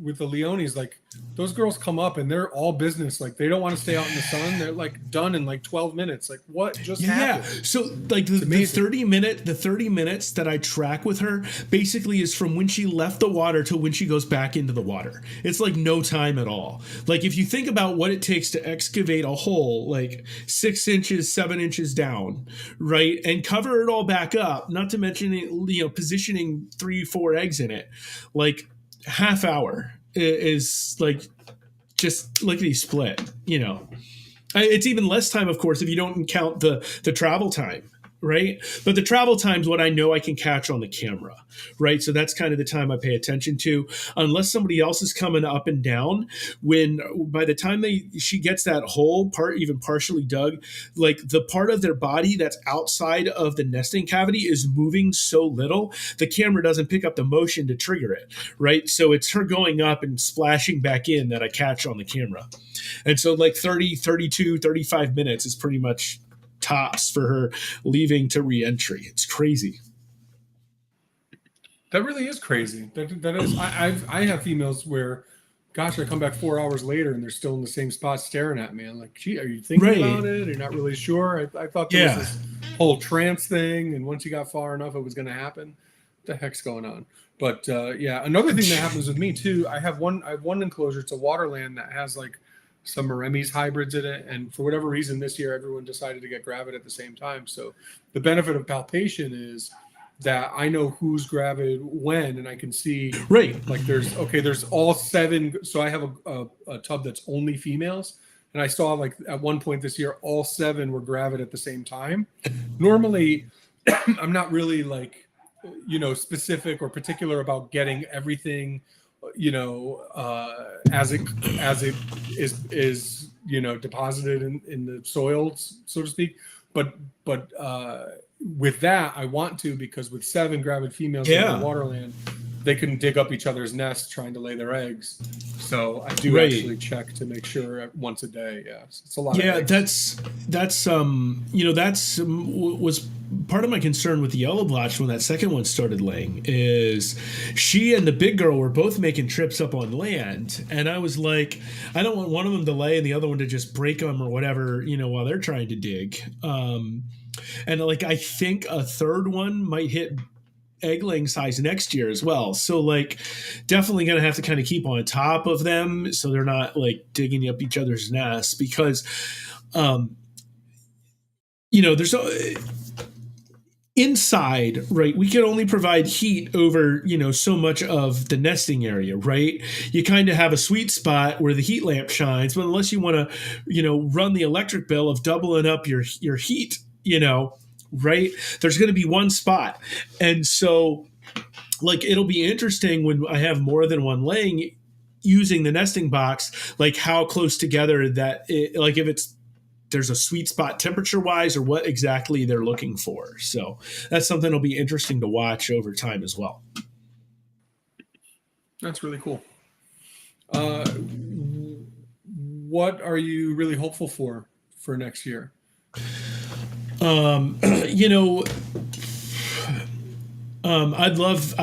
with the Leones, like those girls come up and they're all business. Like they don't want to stay out in the sun. They're like done in like 12 minutes. Like what just happened? Yeah. So like the 30 minutes that I track with her basically is from when she left the water to when she goes back into the water. It's like no time at all. Like if you think about what it takes to excavate a hole like 6 inches, 7 inches down, right, and cover it all back up, not to mention positioning 3-4 eggs in it, like half hour is like just lickety split. It's even less time, of course, if you don't count the travel time, right? But the travel time's what I know I can catch on the camera, right? So that's kind of the time I pay attention to, unless somebody else is coming up and down. By the time she gets that hole part even partially dug, like the part of their body that's outside of the nesting cavity is moving so little, the camera doesn't pick up the motion to trigger it, right? So it's her going up and splashing back in that I catch on the camera. And so like 30, 32, 35 minutes is pretty much tops for her leaving to re-entry. It's crazy. That really is crazy. That is. I have females where, gosh, I come back 4 hours later and they're still in the same spot staring at me. I'm like, gee, are you thinking about it? You're not really sure. I thought there was this whole trance thing, and once you got far enough, it was going to happen. What the heck's going on? But another thing that happens with me too. I have one enclosure. It's a waterland that has like some Maremmes hybrids in it, and for whatever reason this year everyone decided to get gravid at the same time. So the benefit of palpation is that I know who's gravid when, and I can see like there's all 7. So I have a tub that's only females, and I saw like at one point this year all 7 were gravid at the same time. Normally I'm not really like specific or particular about getting everything as it is deposited in the soil, so to speak. But with that, I want to, because with 7 gravid females in the waterland, they can dig up each other's nests trying to lay their eggs. So I do actually check to make sure once a day. Yeah, it's a lot. Yeah, of eggs. that's was part of my concern with the yellow blotch when that second one started laying. Is she and the big girl were both making trips up on land, and I was like, I don't want one of them to lay and the other one to just break them or whatever, while they're trying to dig. And like I think a third one might hit egg laying size next year as well. So like definitely going to have to kind of keep on top of them so they're not like digging up each other's nests, because there's inside, right, we can only provide heat over so much of the nesting area, right? You kind of have a sweet spot where the heat lamp shines, but unless you want to run the electric bill of doubling up your heat, right, there's going to be one spot. And so like it'll be interesting when I have more than one laying using the nesting box, like how close together that like if there's a sweet spot temperature wise or what exactly they're looking for. So that's something that'll be interesting to watch over time as well. That's really cool. What are you really hopeful for next year? I'd love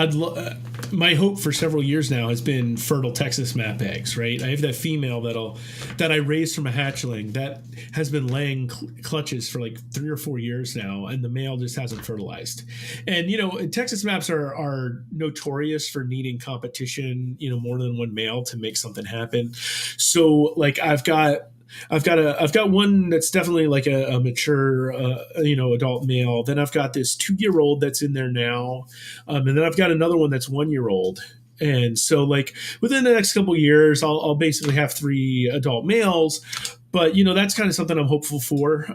my hope for several years now has been fertile Texas map eggs, right? I have that female that I raised from a hatchling that has been laying clutches for like 3 or 4 years now, and the male just hasn't fertilized. And Texas maps are notorious for needing competition, more than one male to make something happen. So like I've got one that's definitely like a mature, adult male. Then I've got this 2-year-old that's in there now. And then I've got another one that's 1-year-old. And so like within the next couple of years, I'll basically have 3 adult males, but that's kind of something I'm hopeful for.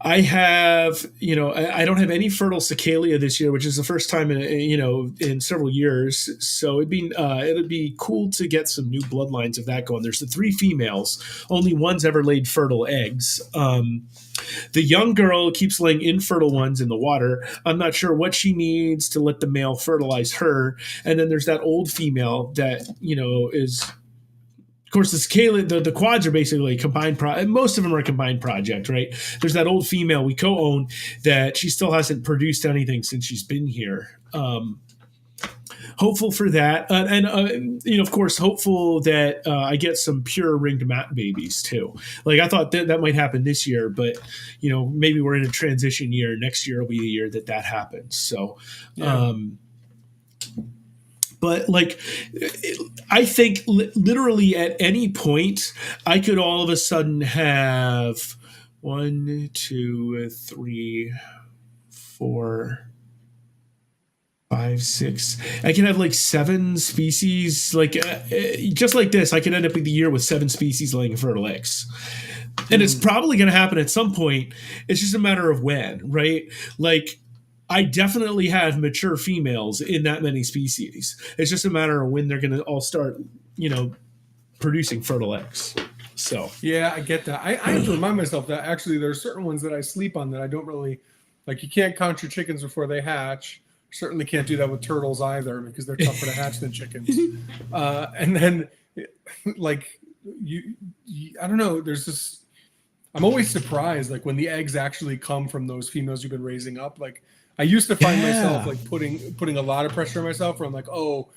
I have, I don't have any fertile Cicalia this year, which is the first time in several years. So it'd be cool to get some new bloodlines of that going. There's the 3 females, only one's ever laid fertile eggs. The young girl keeps laying infertile ones in the water. I'm not sure what she needs to let the male fertilize her. And then there's that old female that, is. Of course, the quads are basically combined. Most of them are a combined project, right? There's that old female we co-own that she still hasn't produced anything since she's been here. hopeful for that, and of course, hopeful that I get some pure ringed mat babies too. Like I thought that might happen this year, but maybe we're in a transition year. Next year will be the year that happens. So, Yeah. But like, I think literally at any point, I could all of a sudden have 1, 2, 3, 4, 5, 6. I can have like 7 species. Like just like this, I could end up with the year with 7 species laying fertile eggs. And it's probably going to happen at some point. It's just a matter of when, right? Like, I definitely have mature females in that many species. It's just a matter of when they're going to all start, producing fertile eggs. So yeah, I get that. I have to remind myself that actually there are certain ones that I sleep on that I don't really like. You can't count your chickens before they hatch. Certainly can't do that with turtles either because they're tougher to hatch than chickens. And then, like I don't know. There's this. I'm always surprised, like when the eggs actually come from those females you've been raising up. Like I used to find myself like putting a lot of pressure on myself, where I'm like, oh,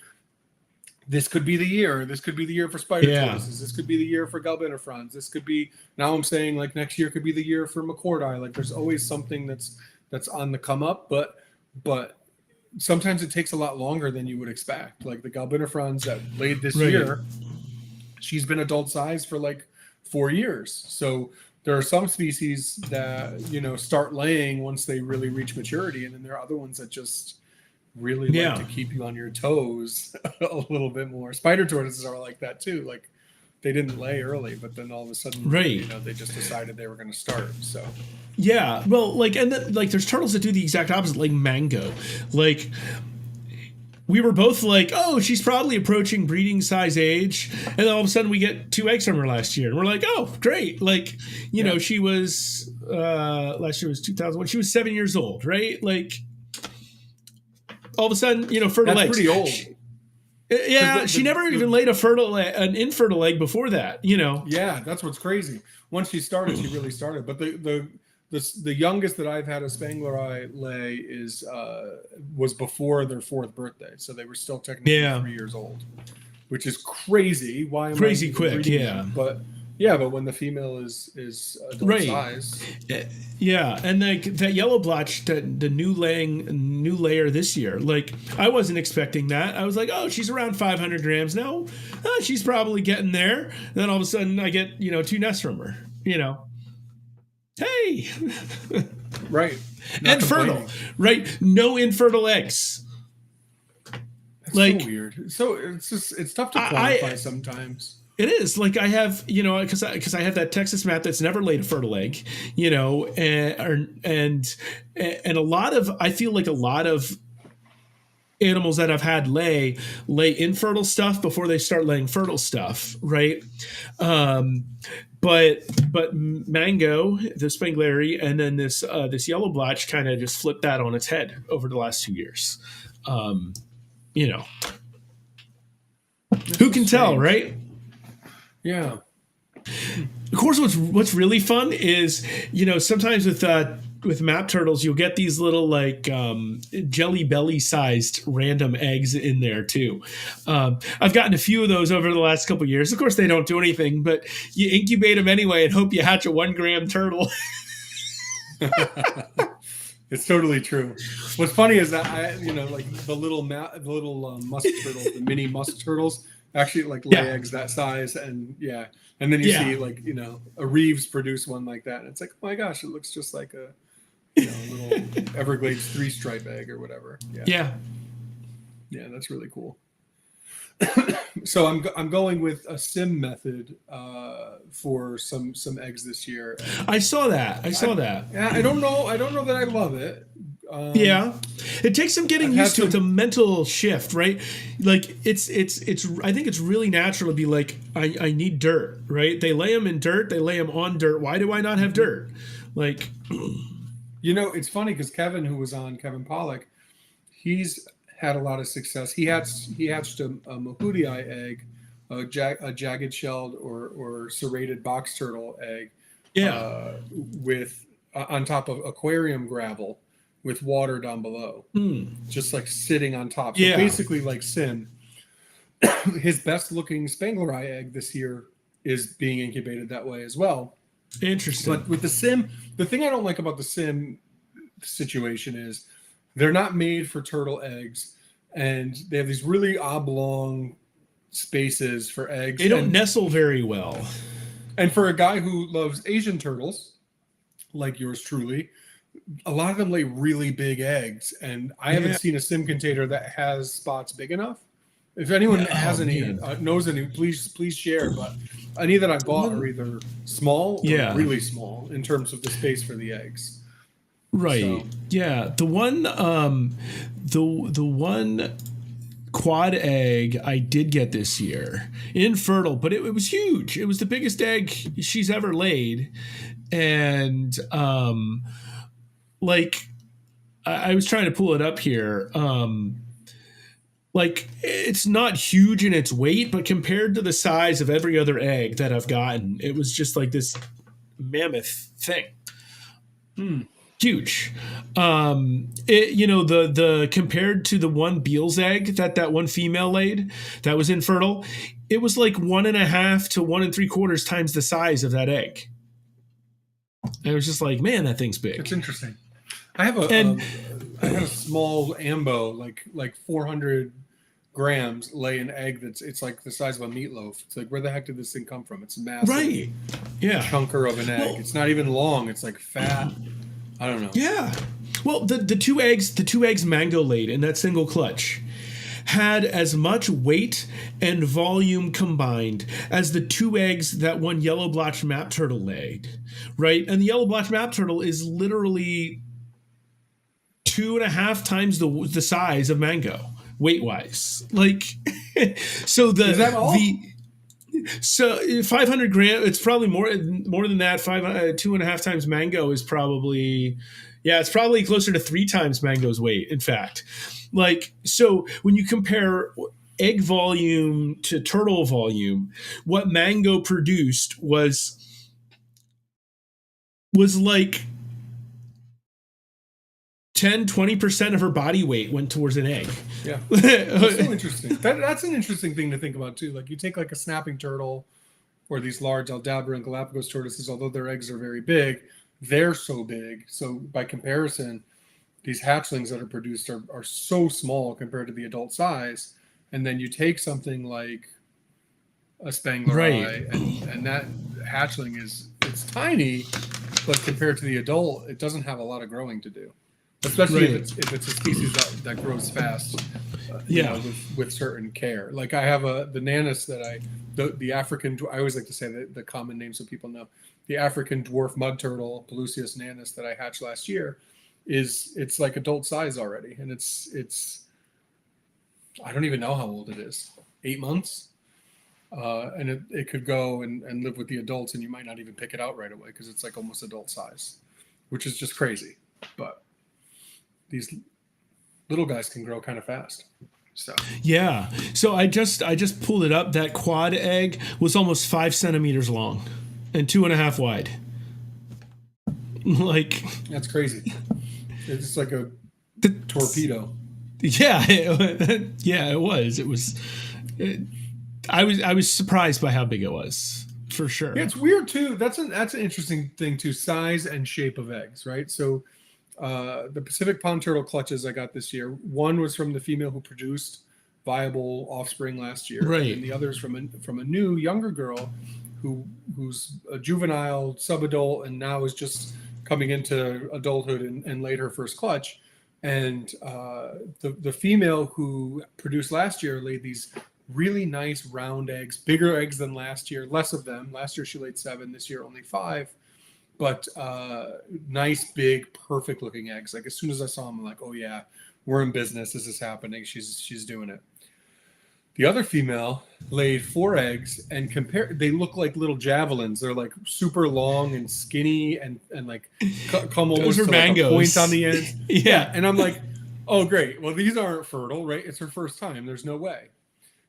this could be the year. This could be the year for spider tortoises. This could be the year for galbinifrons. This could be. Now I'm saying like next year could be the year for McCordi. Like there's always something that's on the come up, but sometimes it takes a lot longer than you would expect. Like the galbinifrons that laid this year, she's been adult size for like 4 years. So there are some species that, start laying once they really reach maturity. And then there are other ones that just really like to keep you on your toes a little bit more. Spider tortoises are like that too. Like they didn't lay early, but then all of a sudden, they just decided they were going to start. So yeah, well, like, and then, like, there's turtles that do the exact opposite, like mango. Like, we were both like, oh, she's probably approaching breeding size age, and then all of a sudden we get 2 eggs from her last year, and we're like, oh, great. Like, she was last year was 2001. She was 7 years old, right? Like, all of a sudden, fertile eggs. Pretty old. Yeah, she never even laid an infertile egg before that. Yeah, that's what's crazy. Once she started, she really started. But the youngest that I've had a Spangleri lay was before their 4th birthday, so they were still technically 3 years old, which is crazy. Why am crazy I quick? Yeah, them? But when the female is adult size, and like that yellow blotch, the new layer this year. Like I wasn't expecting that. I was like, oh, she's around 500 grams now. She's probably getting there. And then all of a sudden, I get 2 nests from her. Hey, right, and fertile, right? No infertile eggs. That's so weird. So it's tough to quantify sometimes. It is. Like I have, because I have that Texas mat that's never laid a fertile egg, and a lot of, I feel like a lot of animals that I've had lay infertile stuff before they start laying fertile stuff, right? But mango, the Spangleri, and then this yellow blotch kind of just flipped that on its head over the last 2 years. Who can tell, right? Yeah. Of course, what's really fun is, sometimes with map turtles, you'll get these little like jelly belly sized random eggs in there too. I've gotten a few of those over the last couple of years. Of course, they don't do anything, but you incubate them anyway and hope you hatch a 1 gram turtle. It's totally true. What's funny is that like the little musk turtles, the mini musk turtles, actually like lay eggs that size, and then you see like a Reeves produce one like that, and it's like, oh my gosh, it looks just like a little Everglades 3-stripe egg or whatever. Yeah, that's really cool. So I'm going with a sim method for some eggs this year. I saw that. Yeah, I don't know that I love it. It takes some getting used to. It's a mental shift, right? Like it's. I think it's really natural to be like, I need dirt, right? They lay them in dirt. They lay them on dirt. Why do I not have dirt? Like, it's funny because Kevin Pollack, he's had a lot of success. He hatched a Mahudii egg, a jagged shelled or serrated box turtle egg, with on top of aquarium gravel, with water down below, just like sitting on top. So Yeah. basically like Sim, his best looking Spangler eye egg this year is being incubated that way as well. Interesting. But with the Sim, the thing I don't like about the Sim situation is they're not made for turtle eggs, and they have these really oblong spaces for eggs. They don't nestle very well. And for a guy who loves Asian turtles, like yours truly, a lot of them lay really big eggs, and I haven't seen a Sim container that has spots big enough. If anyone has any, knows any, please share. But any that I bought are either small or really small in terms of the space for the eggs. Right. So. Yeah. The one quad egg I did get this year, infertile, but it was huge. It was the biggest egg she's ever laid. And like I was trying to pull it up here. Like it's not huge in its weight, but compared to the size of every other egg that I've gotten, it was just like this mammoth thing. Huge. The compared to the one Beal's egg that one female laid that was infertile, it was like 1.5 to 1 3/4 times the size of that egg. And it was just like, man, that thing's big. It's interesting. I have a small Ambo, like 400 grams, lay an egg it's like the size of a meatloaf. It's like, where the heck did this thing come from? It's massive. Right. Yeah. Chunker of an egg. Well, it's not even long. It's like fat. I don't know. Yeah. Well, the two eggs Mango laid in that single clutch had as much weight and volume combined as the 2 eggs that one yellow blotched map turtle laid, right? And the yellow blotched map turtle is literally 2.5 times the size of Mango weight wise. Like, so is that all? So 500 grams, it's probably more than that. 2.5 times Mango is probably, it's probably closer to 3 times Mango's weight. In fact, like, so when you compare egg volume to turtle volume, what Mango produced was like 10-20% of her body weight went towards an egg. Yeah. That's so interesting. That's an interesting thing to think about too. Like you take like a snapping turtle or these large Aldabra and Galapagos tortoises, although their eggs are very big, they're so big. So by comparison, these hatchlings that are produced are so small compared to the adult size. And then you take something like a Spangler eye, and that hatchling it's tiny, but compared to the adult, it doesn't have a lot of growing to do. Especially if it's a species that grows fast, with certain care. Like I have the Nanus that the African, I always like to say the common name so people know. The African dwarf mud turtle, Pelusius nanus, that I hatched last year, it's like adult size already, and it's I don't even know how old it is, 8 months, and it could go and live with the adults, and you might not even pick it out right away because it's like almost adult size, which is just crazy, but. These little guys can grow kind of fast. So I just pulled it up. That quad egg was almost 5 centimeters long and 2.5 wide. Like, that's crazy. It's like a torpedo. Yeah, it was. It was. I was surprised by how big it was, for sure. Yeah, it's weird too. That's an interesting thing too. Size and shape of eggs, right? So. The Pacific pond turtle clutches I got this year. One was from the female who produced viable offspring last year, right? And the other is from a new younger girl who's a juvenile subadult and now is just coming into adulthood and laid her first clutch. And the female who produced last year laid these really nice round eggs, bigger eggs than last year, less of them. Last year she laid 7, this year only 5. But nice, big, perfect-looking eggs. Like as soon as I saw them, I'm like, "Oh yeah, we're in business. This is happening. She's doing it." The other female laid 4 eggs, and they look like little javelins. They're like super long and skinny, and like come almost to like a point on the end. Yeah, and I'm like, "Oh great. Well, these aren't fertile, right? It's her first time. There's no way."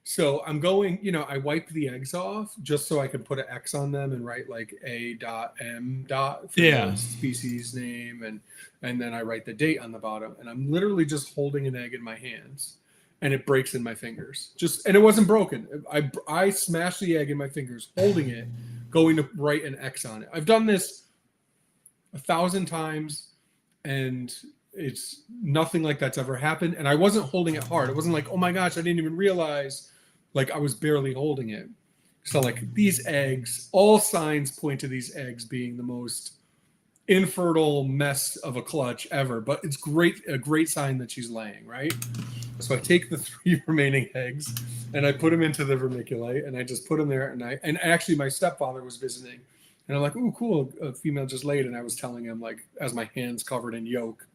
So I'm going, I wipe the eggs off just so I can put an X on them and write like A.M. for the species name, and then I write the date on the bottom. And I'm literally just holding an egg in my hands, and it breaks in my fingers. And it wasn't broken. I smashed the egg in my fingers, holding it, going to write an X on it. I've done this 1,000 times, and it's nothing like that's ever happened. And I wasn't holding it hard. It wasn't like, oh my gosh, I didn't even realize. Like, I was barely holding it. So like these eggs, all signs point to these eggs being the most infertile mess of a clutch ever. But it's a great sign that she's laying, right? So I take the 3 remaining eggs and I put them into the vermiculite, and I just put them there. And actually my stepfather was visiting, and I'm like, "Ooh, cool, a female just laid." And I was telling him, like, as my hands covered in yolk,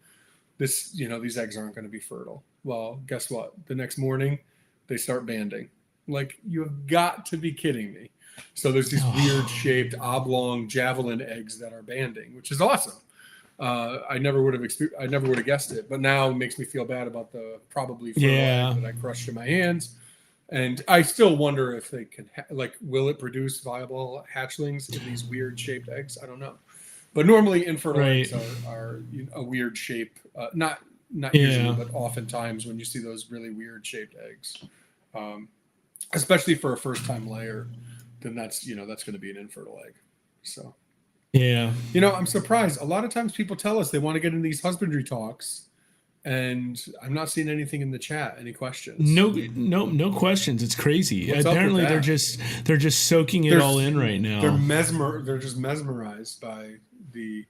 these eggs aren't going to be fertile. Well, guess what? The next morning, they start banding. Like, you have got to be kidding me. So there's these weird shaped oblong javelin eggs that are banding, which is awesome. I never would have guessed it, but now it makes me feel bad about the probably fertile egg that I crushed in my hands. And I still wonder if they can, will it produce viable hatchlings in these weird shaped eggs? I don't know. But normally infertile eggs are a weird shape. Not usually, but oftentimes when you see those really weird shaped eggs, especially for a first time layer, then that's going to be an infertile egg. So, I'm surprised. A lot of times people tell us they want to get into these husbandry talks, and I'm not seeing anything in the chat. Any questions? No questions. It's crazy. Apparently they're just soaking it all in right now. They're just mesmerized by the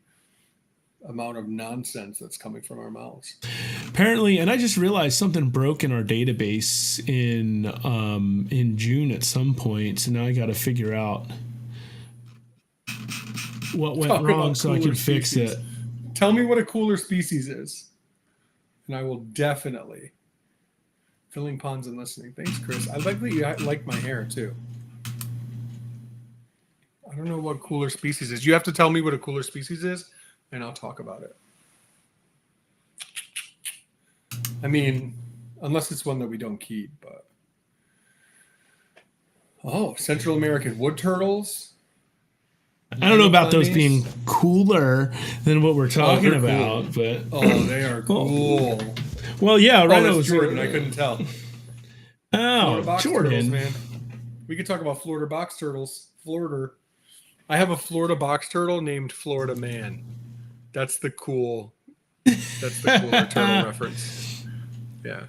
amount of nonsense that's coming from our mouths. Apparently, and I just realized something broke in our database in June at some point. So now I got to figure out what went wrong so I can fix it. Tell me what a cooler species is, and I will definitely. Filling ponds and listening. Thanks, Chris. I like that you like my hair too. I don't know what cooler species is. You have to tell me what a cooler species is, and I'll talk about it. I mean, unless it's one that we don't keep, but. Oh, Central American wood turtles. I don't know about those being cooler than what we're talking about, but. Oh, they are cool. Well, yeah, right. Oh, that's Jordan. I couldn't tell. Oh, box Jordan. Turtles, man. We could talk about Florida box turtles. Florida. I have a Florida box turtle named Florida Man. That's the cooler turtle reference. Yeah.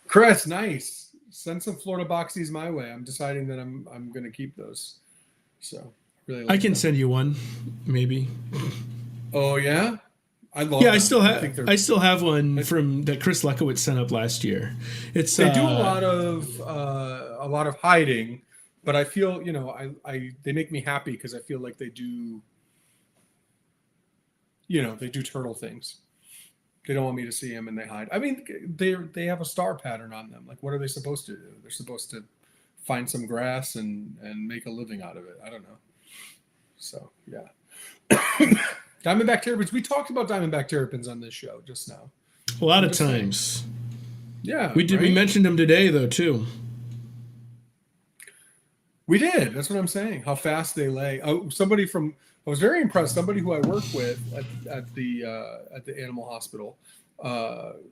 Chris, nice. Send some Florida boxies my way. I'm deciding that I'm going to keep those. So really like I can send you one, maybe. Oh yeah? I love them. I still have one from that Chris Lekowitz sent up last year. They do a lot of hiding, but I feel, they make me happy because I feel like they do turtle things. They don't want me to see them and they hide. I mean, they have a star pattern on them. Like, what are they supposed to do? They're supposed to find some grass and make a living out of it. I don't know. So, yeah. Diamondback terrapins. We talked about diamondback terrapins on this show just now. A lot of times. Yeah. We did. Right? We mentioned them today, though, too. We did. That's what I'm saying. How fast they lay. I was very impressed. Somebody who I work with at the animal hospital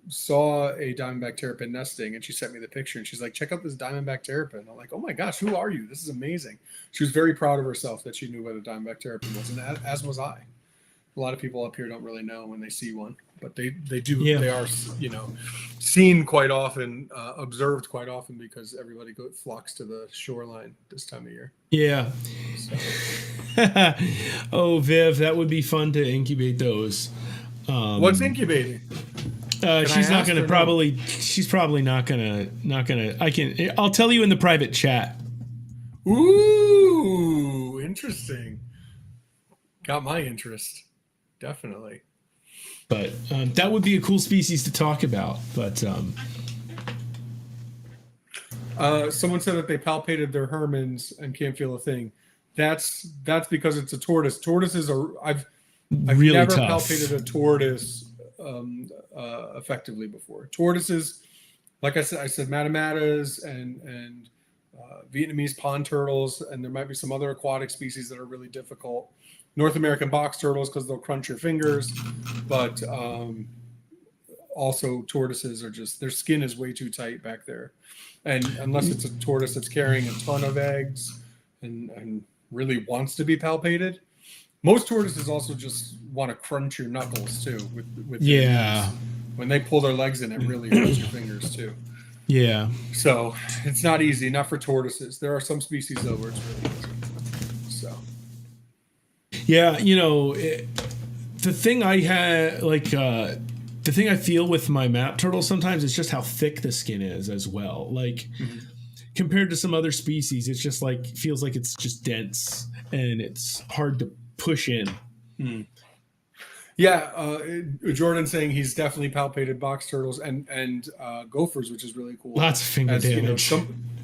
saw a diamondback terrapin nesting, and she sent me the picture, and she's like, "Check out this diamondback terrapin." I'm like, "Oh my gosh, who are you? This is amazing." She was very proud of herself that she knew what a diamondback terrapin was, and as was I. A lot of people up here don't really know when they see one, but they do. Yeah. They are, seen quite often, observed quite often because everybody flocks to the shoreline this time of year. Yeah. So. Oh, Viv, that would be fun to incubate those. What's incubating? She's probably not gonna. I'll tell you in the private chat. Ooh, interesting. Got my interest. Definitely. But that would be a cool species to talk about. But someone said that they palpated their hermans and can't feel a thing. That's because it's a tortoise. Tortoises are. I've really never tough. palpated a tortoise effectively before. Tortoises like I said matamatas and Vietnamese pond turtles, and there might be some other aquatic species that are really difficult. North American box turtles because they'll crunch your fingers, but also tortoises are just, their skin is way too tight back there, and unless it's a tortoise that's carrying a ton of eggs and really wants to be palpated. Most tortoises also just want to crunch your knuckles too with their knees. When they pull their legs in, it really hurts your fingers too. Yeah. So it's not easy, not for tortoises. There are some species though where it's really easy. So. Yeah, the thing I had, like, the thing I feel with my map turtles sometimes is just how thick the skin is as well. Like, compared to some other species, it's just like, feels like it's just dense and it's hard to push in. Yeah, Jordan saying he's definitely palpated box turtles and gophers, which is really cool. Lots of finger damage.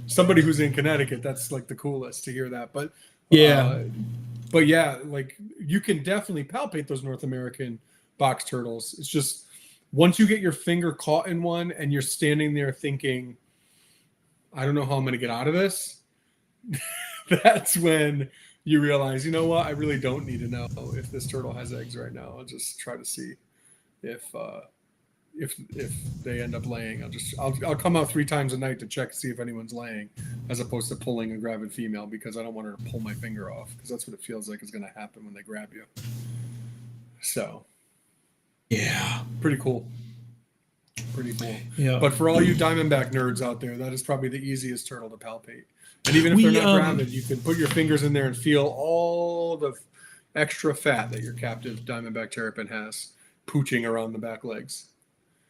Somebody who's in Connecticut, that's like the coolest to hear that. But but yeah, like you can definitely palpate those North American box turtles. It's just once you get your finger caught in one and you're standing there thinking, I don't know how I'm going to get out of this. That's when you realize, you know what? I really don't need to know if this turtle has eggs right now. I'll just try to see if they end up laying. I'll come out 3 times a night to check to see if anyone's laying, as opposed to pulling a gravid female, because I don't want her to pull my finger off, because that's what it feels like is going to happen when they grab you. So, yeah, pretty cool. Pretty cool. Yeah. But for all you Diamondback nerds out there, that is probably the easiest turtle to palpate. And even if they're not gravid, you can put your fingers in there and feel all the extra fat that your captive Diamondback terrapin has pooching around the back legs.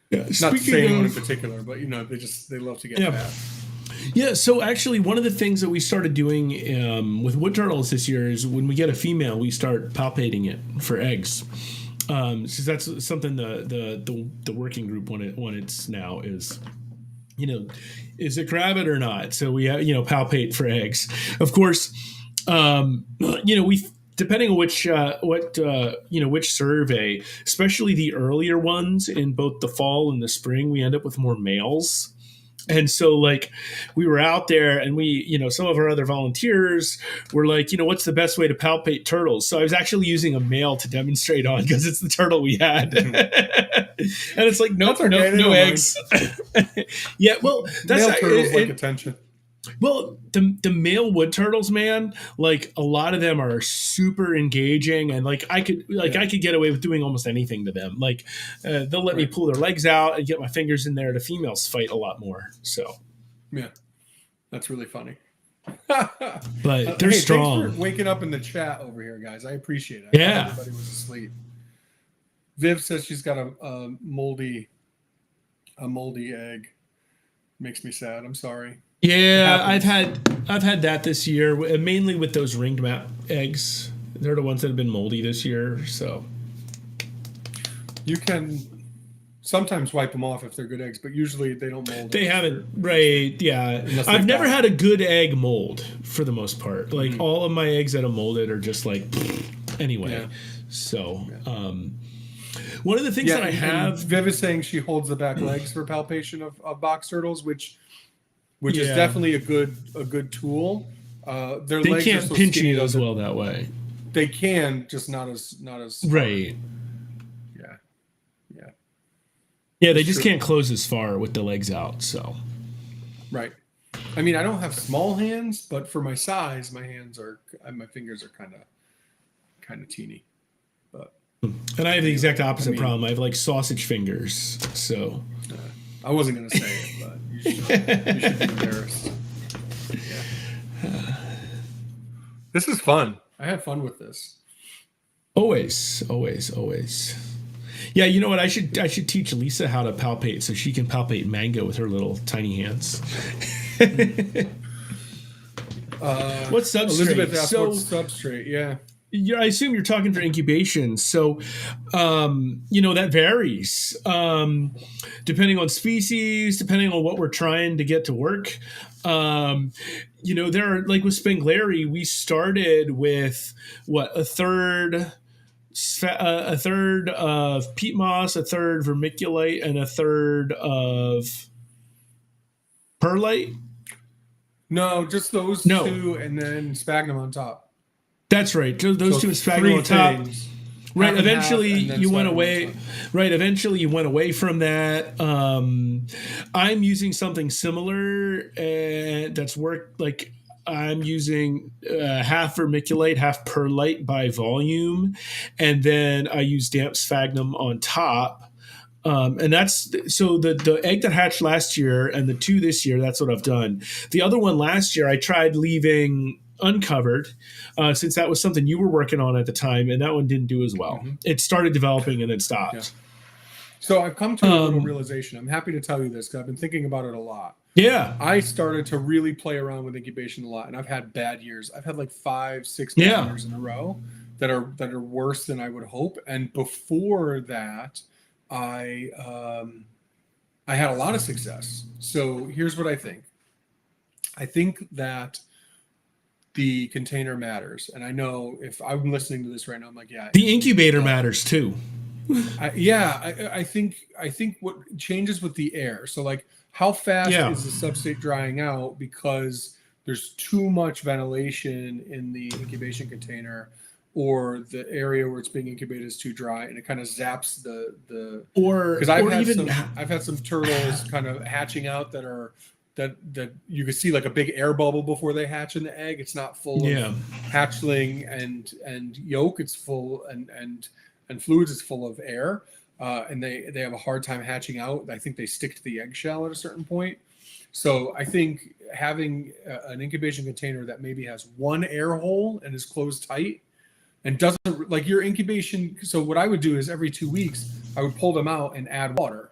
Yeah. Not to say anyone in particular, but they love to get fat. Yeah, so actually one of the things that we started doing with wood turtles this year is when we get a female, we start palpating it for eggs. So that's something the working group wanted now is, is it gravid or not? So we palpate for eggs. Of course, we depending on which survey, especially the earlier ones in both the fall and the spring, we end up with more males. And so, like, we were out there and we, some of our other volunteers were like, what's the best way to palpate turtles? So I was actually using a male to demonstrate on because it's the turtle we had. And it's like, no eggs. Yeah, well, that's male turtles like attention. Well, the male wood turtles, man, like a lot of them are super engaging, and like I could get away with doing almost anything to them. Like they'll let me pull their legs out and get my fingers in there. The females fight a lot more. So yeah, that's really funny. But they're strong. Thanks for waking up in the chat over here, guys. I appreciate it. Yeah, everybody was asleep. Viv says she's got a moldy egg. Makes me sad. I'm sorry. Yeah, I've had that this year, mainly with those ringed map eggs. They're the ones that have been moldy this year. So you can sometimes wipe them off if they're good eggs, but usually they don't mold. They haven't, right? Yeah, I've never had a good egg mold for the most part. Like all of my eggs that are molded are just like anyway. Yeah. So one of the things that I have, Viv is saying she holds the back legs for palpation of box turtles, which is definitely a good tool. Their they legs can't are so pinch skinny you as well that way. They can, just not as right. Yeah, they just can't close as far with the legs out. So right. I mean, I don't have small hands, but for my size, my fingers are kind of teeny. But and I have the exact opposite problem. I have like sausage fingers. So I wasn't gonna say it, but you should be embarrassed. Yeah. This is fun. I had fun with this. Always. Yeah, you know what? I should teach Lisa how to palpate so she can palpate mango with her little tiny hands. What substrate? Elizabeth asked what substrate, yeah. I assume you're talking for incubation. So, that varies depending on species, depending on what we're trying to get to work. There are, like with Spengleri, we started with a third of peat moss, a third vermiculite, and a third of Perlite? No, just those No. two, and then sphagnum on top. That's right. Those two and sphagnum on top. Things. Right. Half and Eventually, half, and then you went sphagnum away. on top. Right. Eventually, you went away from that. I'm using something similar, and that's worked. Like I'm using half vermiculite, half perlite by volume, and then I use damp sphagnum on top. And that's so the egg that hatched last year and the two this year. That's what I've done. The other one last year, I tried leaving uncovered since that was something you were working on at the time, and that one didn't do as well. Mm-hmm. It started developing and then stopped. Yeah. So I've come to a little realization. I'm happy to tell you this because I've been thinking about it a lot. Yeah. I started to really play around with incubation a lot, and I've had bad years. I've had like 5-6 bad years in a row that are worse than I would hope. And before that, I had a lot of success. So here's what I think. I think that the container matters. And I know if I'm listening to this right now, I'm like, yeah. The incubator matters too. I think what changes with the air. So like how fast is the substrate drying out because there's too much ventilation in the incubation container, or the area where it's being incubated is too dry and it kind of zaps the because I've had some turtles kind of hatching out that you can see like a big air bubble before they hatch in the egg. It's not full of hatchling and yolk. It's full and fluids. It's full of air, and they have a hard time hatching out. I think they stick to the eggshell at a certain point. So I think having an incubation container that maybe has one air hole and is closed tight and doesn't like your incubation. So what I would do is every 2 weeks, I would pull them out and add water.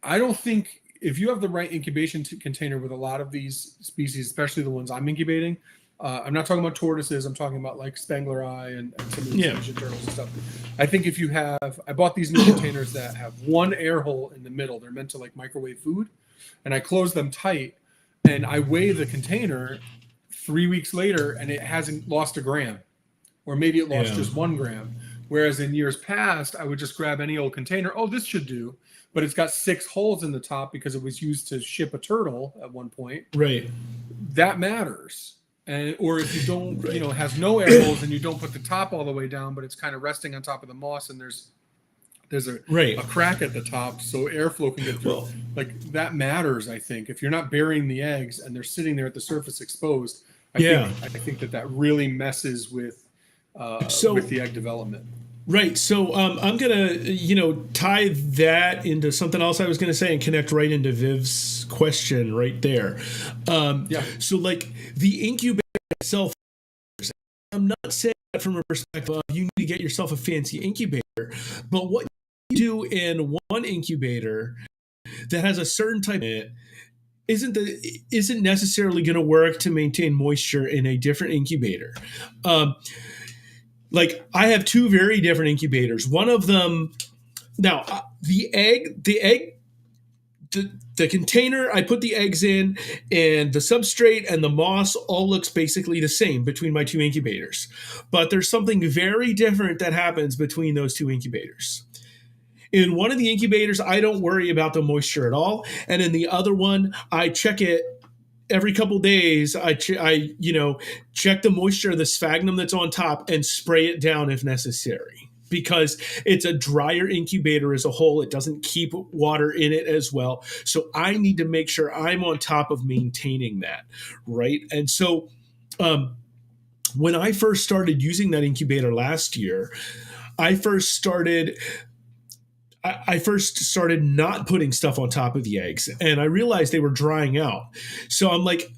I don't think if you have the right incubation container with a lot of these species, especially the ones I'm incubating, I'm not talking about tortoises. I'm talking about like Spengleri and some of these Asian turtles and stuff. I think if you have, I bought these new containers that have one air hole in the middle. They're meant to like microwave food, and I close them tight, and I weigh the container 3 weeks later, and it hasn't lost a gram, or maybe it lost just 1 gram. Whereas in years past, I would just grab any old container. Oh, this should do. But it's got 6 holes in the top because it was used to ship a turtle at one point. Right. That matters. And or if you don't, it has no air holes and you don't put the top all the way down, but it's kind of resting on top of the moss and there's a crack at the top so airflow can get through. Well, like that matters, I think. If you're not burying the eggs and they're sitting there at the surface exposed, I think that really messes with the egg development. Right. So I'm going to, tie that into something else I was going to say and connect right into Viv's question right there. So like the incubator itself, I'm not saying that from a perspective of you need to get yourself a fancy incubator, but what you do in one incubator that has a certain type of it isn't necessarily going to work to maintain moisture in a different incubator. Like I have 2 very different incubators. One of them, now the container I put the eggs in and the substrate and the moss all looks basically the same between my 2 incubators. But there's something very different that happens between those 2 incubators. In one of the incubators, I don't worry about the moisture at all. And in the other one, I check it every couple of days. I check the moisture of the sphagnum that's on top and spray it down if necessary, because it's a drier incubator as a whole. It doesn't keep water in it as well. So I need to make sure I'm on top of maintaining that, right? And so when I first started using that incubator last year, I first started not putting stuff on top of the eggs, and I realized they were drying out. So I'm like,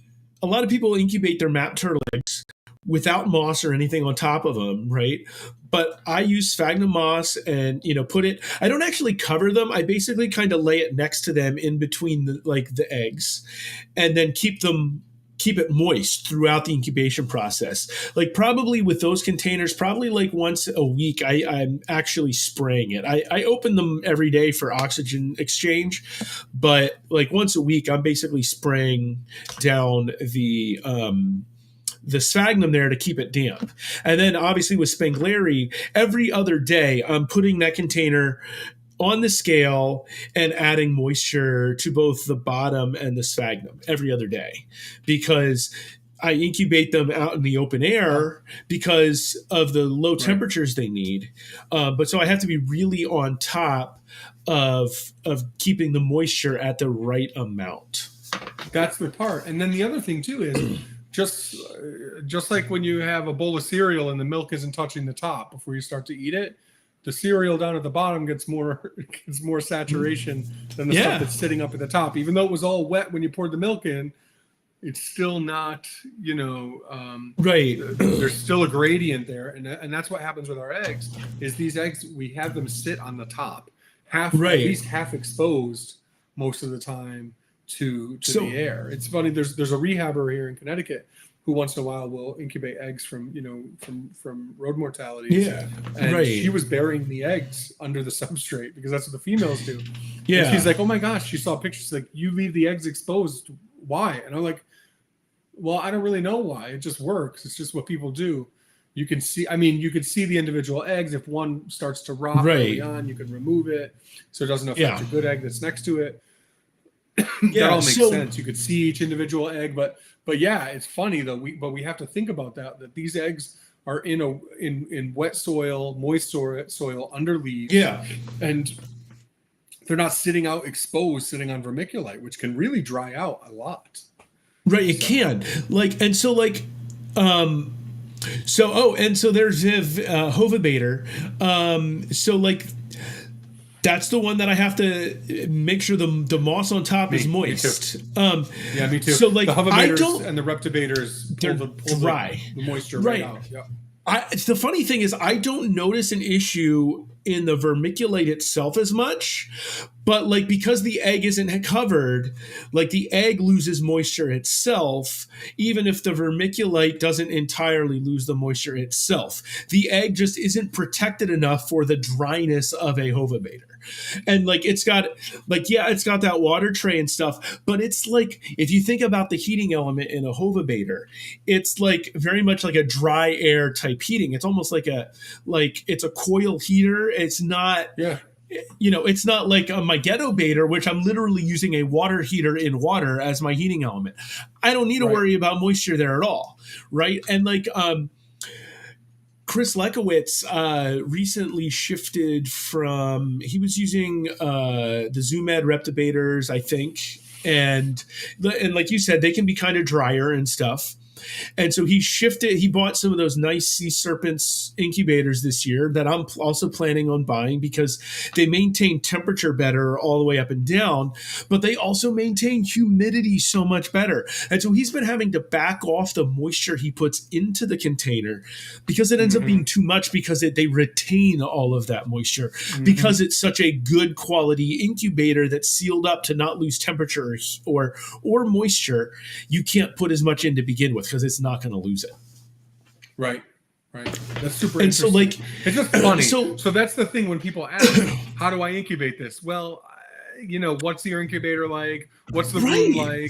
a lot of people incubate their map turtle eggs without moss or anything on top of them, right? But I use sphagnum moss and, I don't actually cover them. I basically kind of lay it next to them in between the eggs, and then keep it moist throughout the incubation process. Like probably with those containers, probably like once a week, I'm actually spraying it. I open them every day for oxygen exchange, but like once a week, I'm basically spraying down the sphagnum there to keep it damp. And then obviously with Spengleri, every other day, I'm putting that container on the scale and adding moisture to both the bottom and the sphagnum every other day, because I incubate them out in the open air because of the low temperatures they need. But so I have to be really on top of keeping the moisture at the right amount. That's the part. And then the other thing too is just like when you have a bowl of cereal and the milk isn't touching the top before you start to eat it, the cereal down at the bottom gets more saturation than the stuff that's sitting up at the top. Even though it was all wet when you poured the milk in, it's still not, right. There's still a gradient there, and that's what happens with our eggs. Is these eggs, we have them sit on the top, at least half exposed most of the time to the air. It's funny. There's a rehabber here in Connecticut who once in a while will incubate eggs from road mortality. Yeah, and she was burying the eggs under the substrate because that's what the females do. Yeah, and she's like, oh my gosh, she saw pictures like, you leave the eggs exposed. Why? And I'm like, well, I don't really know why. It just works. It's just what people do. You can see, you could see the individual eggs. If one starts to rot early on, you can remove it so it doesn't affect a good egg that's next to it. That all makes sense. You could see each individual egg, but yeah, it's funny though. We have to think about that these eggs are in wet soil, moist soil under leaves. Yeah, and they're not sitting out exposed, sitting on vermiculite, which can really dry out a lot. Right, it can. And so there's Hovabator. That's the one that I have to make sure the moss on top is moist. Yeah, me too. So the Hovabators and the Reptibators pull dry. The moisture right out. Yeah. The funny thing is, I don't notice an issue in the vermiculite itself as much, but because the egg isn't covered, the egg loses moisture itself, even if the vermiculite doesn't entirely lose the moisture itself. The egg just isn't protected enough for the dryness of a Hovabator. And it's got that water tray and stuff, but it's if you think about the heating element in a Hovabator, it's very much like a dry air type heating. It's almost it's a coil heater. It's not, it's not like my ghetto baiter, which I'm literally using a water heater in water as my heating element. I don't need to worry about moisture there at all. Right. And Chris Lekowitz recently shifted from, he was using the Zoomed Reptibators, I think. And like you said, they can be kind of drier and stuff. And so he bought some of those nice sea serpents incubators this year that I'm also planning on buying because they maintain temperature better all the way up and down, but they also maintain humidity so much better. And so he's been having to back off the moisture he puts into the container because it ends up being too much because they retain all of that moisture because it's such a good quality incubator that's sealed up to not lose temperature or moisture. You can't put as much in to begin with because it's not going to lose it. Right. That's super interesting. So it's just funny. So that's the thing when people ask, how do I incubate this? Well, what's your incubator like? What's the room like?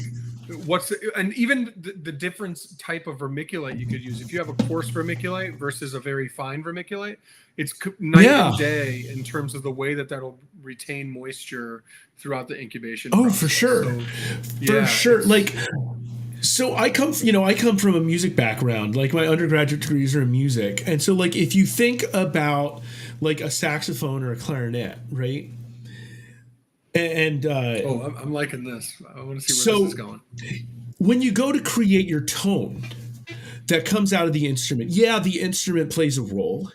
And even the different type of vermiculite you could use. If you have a coarse vermiculite versus a very fine vermiculite, it's night and day in terms of the way that'll retain moisture throughout the incubation process. For sure. For sure. So I come from a music background. My undergraduate degrees are in music. And so if you think about a saxophone or a clarinet, right? And I'm liking this. I want to see where this is going. When you go to create your tone that comes out of the instrument, the instrument plays a role,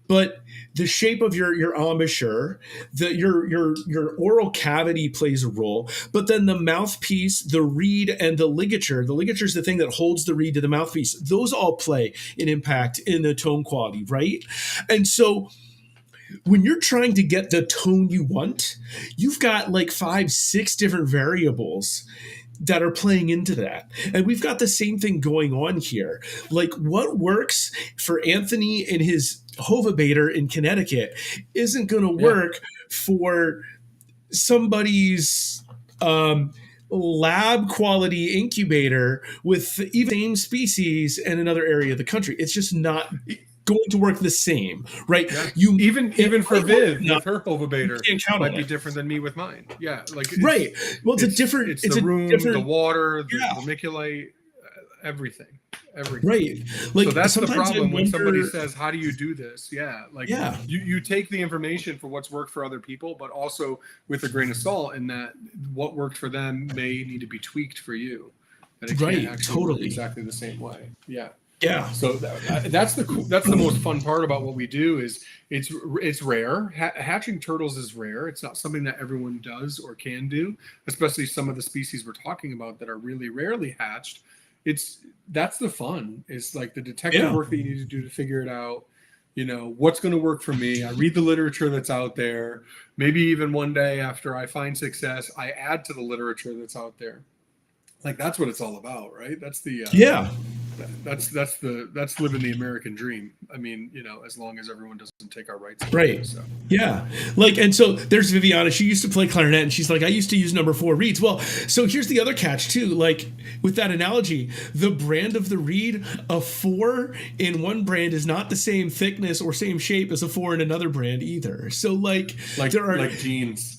but the shape of your embouchure, your oral cavity plays a role, but then the mouthpiece, the reed, and the ligature. The ligature is the thing that holds the reed to the mouthpiece. Those all play an impact in the tone quality, right? And so when you're trying to get the tone you want, you've got 5-6 different variables that are playing into that. And we've got the same thing going on here. What works for Anthony and his Hovabator in Connecticut isn't going to work for somebody's lab quality incubator with even the same species in another area of the country. It's just not going to work the same, right? Yeah. You even for Viv with her ovabator might be it. different than me with mine. Yeah, like right. Well, it's a different. It's it's the a room, different, the water, the vermiculite, everything. Right. Like, so that's the sometimes problem I when somebody wonder- says, "How do you do this?" Yeah, like Yeah. you take the information for what's worked for other people, but also with a grain of salt, in that what worked for them may need to be tweaked for you. And it can't actually work exactly the same way. Yeah. Yeah. So that's the most fun part about what we do is it's rare. Hatching turtles is rare. It's not something that everyone does or can do, especially some of the species we're talking about that are really rarely hatched. That's the fun. It's like the detective work that you need to do to figure it out. You know, what's going to work for me. I read the literature that's out there. Maybe even one day after I find success, I add to the literature that's out there. Like, that's what it's all about, right? That's the that's living the American dream. I mean, you know, as long as everyone doesn't take our rights away, right. So. Yeah. Like, and so there's Viviana. She used to play clarinet, and she's like, I used to use number 4 reeds. Well, so here's the other catch too. Like, with that analogy, the brand of the reed, a 4 in one brand is not the same thickness or same shape as a 4 in another brand either. So like there are like jeans.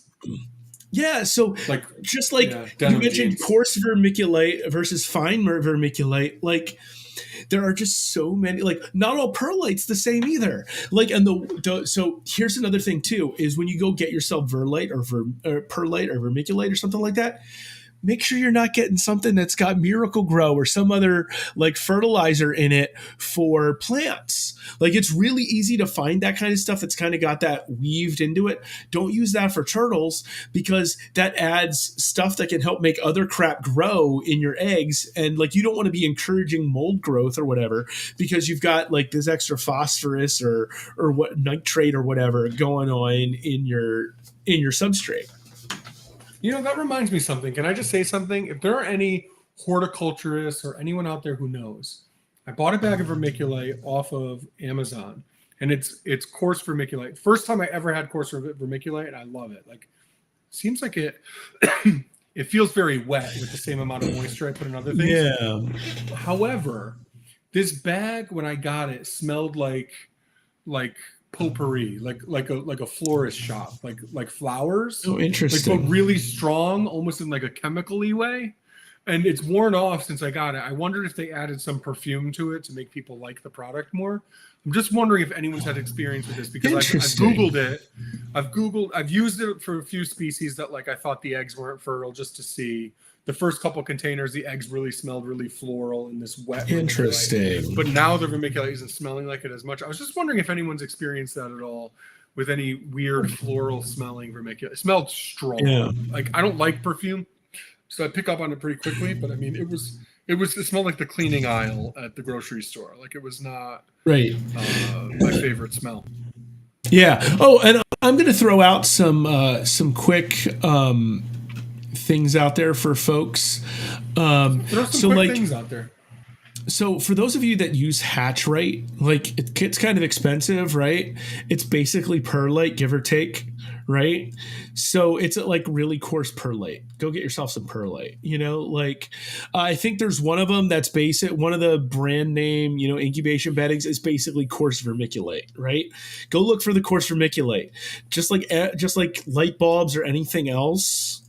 Yeah, so just like you mentioned, jeans. Coarse vermiculite versus fine vermiculite, like there are just so many. Like, not all perlite's the same either. Like, and so here's another thing too: is when you go get yourself verlite or perlite or vermiculite or something like that, make sure you're not getting something that's got Miracle Grow or some other like fertilizer in it for plants. Like, it's really easy to find that kind of stuff that's kind of got that weaved into it. Don't use that for turtles, because that adds stuff that can help make other crap grow in your eggs. And like, you don't want to be encouraging mold growth or whatever, because you've got like this extra phosphorus or what nitrate or whatever going on in your substrate. You know, that reminds me of something. Can I just say something? If there are any horticulturists or anyone out there who knows, I bought a bag of vermiculite off of Amazon, and it's coarse vermiculite. First time I ever had coarse vermiculite, and I love it. Like, seems like it it feels very wet with the same amount of moisture I put in other things. Yeah. However, this bag, when I got it, smelled like potpourri, like a florist shop, like flowers. Oh, interesting. Like, but really strong, almost in like a chemical-y way. And it's worn off since I got it. I wondered if they added some perfume to it to make people like the product more. I'm just wondering if anyone's had experience with this, because I've Googled it. I've used it for a few species that, like, I thought the eggs weren't fertile, just to see. The first couple containers, the eggs really smelled really floral in this wet. Interesting. But now the vermiculite isn't smelling like it as much. I was just wondering if anyone's experienced that at all with any weird floral smelling vermiculite. It smelled strong. Yeah. Like, I don't like perfume, so I pick up on it pretty quickly. But I mean, it smelled like the cleaning aisle at the grocery store. Like, it was not my favorite smell. Yeah. Oh, and I'm going to throw out some quick things out there for folks. Throw some quick things out there. So for those of you that use Hatch Right, like, it's kind of expensive, right? It's basically perlite, give or take, right? So it's like really coarse perlite. Go get yourself some perlite. You know, like, I think there's one of them that's basic. One of the brand name, incubation beddings is basically coarse vermiculite, right? Go look for the coarse vermiculite. Just like light bulbs or anything else.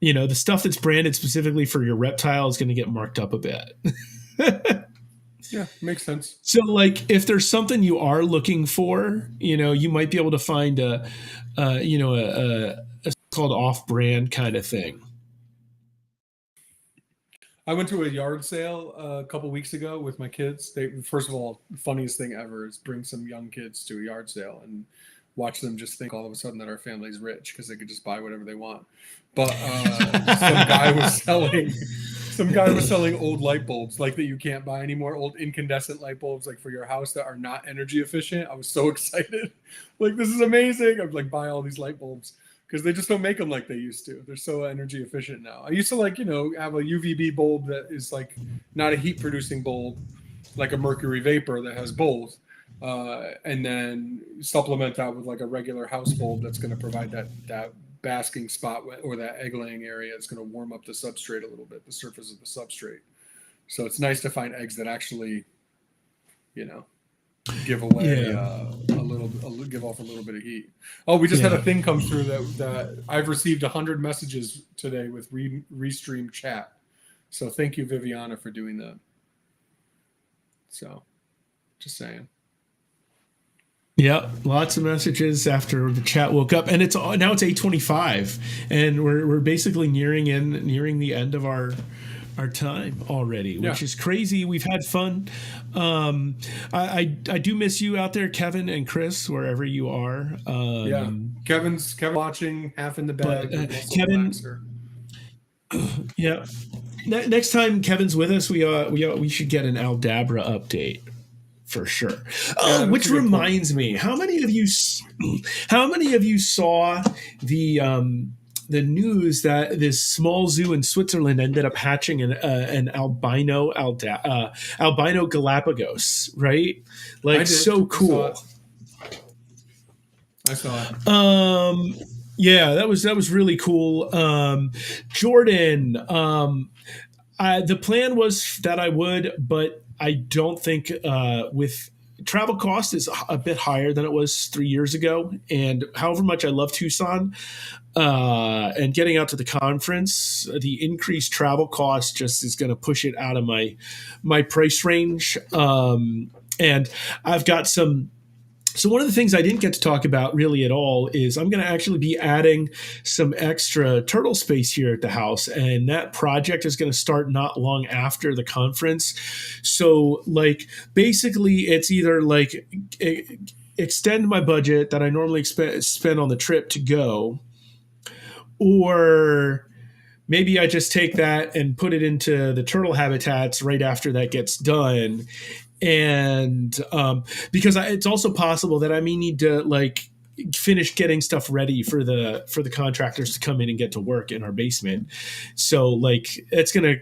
The stuff that's branded specifically for your reptile is going to get marked up a bit. Yeah, makes sense. So, like, if there's something you are looking for, you might be able to find a called off-brand kind of thing. I went to a yard sale a couple weeks ago with my kids. First of all, the funniest thing ever is bring some young kids to a yard sale and watch them just think all of a sudden that our family's rich because they could just buy whatever they want. But some guy was selling old light bulbs, like, that you can't buy anymore, old incandescent light bulbs, like, for your house, that are not energy efficient. I was so excited. Like, this is amazing. I'm like, buy all these light bulbs, because they just don't make them like they used to. They're so energy efficient now. I used to, like, have a UVB bulb that is, like, not a heat producing bulb, like a mercury vapor that has both. And then supplement that with, like, a regular house bulb that's going to provide that basking spot or that egg laying area. It's going to warm up the substrate a little bit, the surface of the substrate. So it's nice to find eggs that actually, give away Yeah. give off a little bit of heat. Oh, we just had Yeah. a thing come through that I've received 100 messages today with restream chat. So thank you, Viviana, for doing that. So, just saying. Yeah, lots of messages after the chat woke up, and it's 8:25, and we're basically nearing the end of our time already, which is crazy. We've had fun. I do miss you out there, Kevin and Chris, wherever you are. Kevin's watching, half in the bed. Kevin, yeah. Next time Kevin's with us, we should get an Aldabra update. For sure. Which reminds me, how many of you saw the news that this small zoo in Switzerland ended up hatching an albino Galapagos, right? Like, so cool. I saw it. Yeah, that was really cool. Jordan, the plan was that I would, but I don't think with travel cost is a bit higher than it was 3 years ago. And however much I love Tucson and getting out to the conference, the increased travel cost just is going to push it out of my price range. And I've got some. So one of the things I didn't get to talk about really at all is I'm going to actually be adding some extra turtle space here at the house, and that project is going to start not long after the conference. So like basically it's either like extend my budget that I normally spend on the trip to go, or maybe I just take that and put it into the turtle habitats right after that gets done. And because it's also possible that I may need to like finish getting stuff ready for the contractors to come in and get to work in our basement. So like it's gonna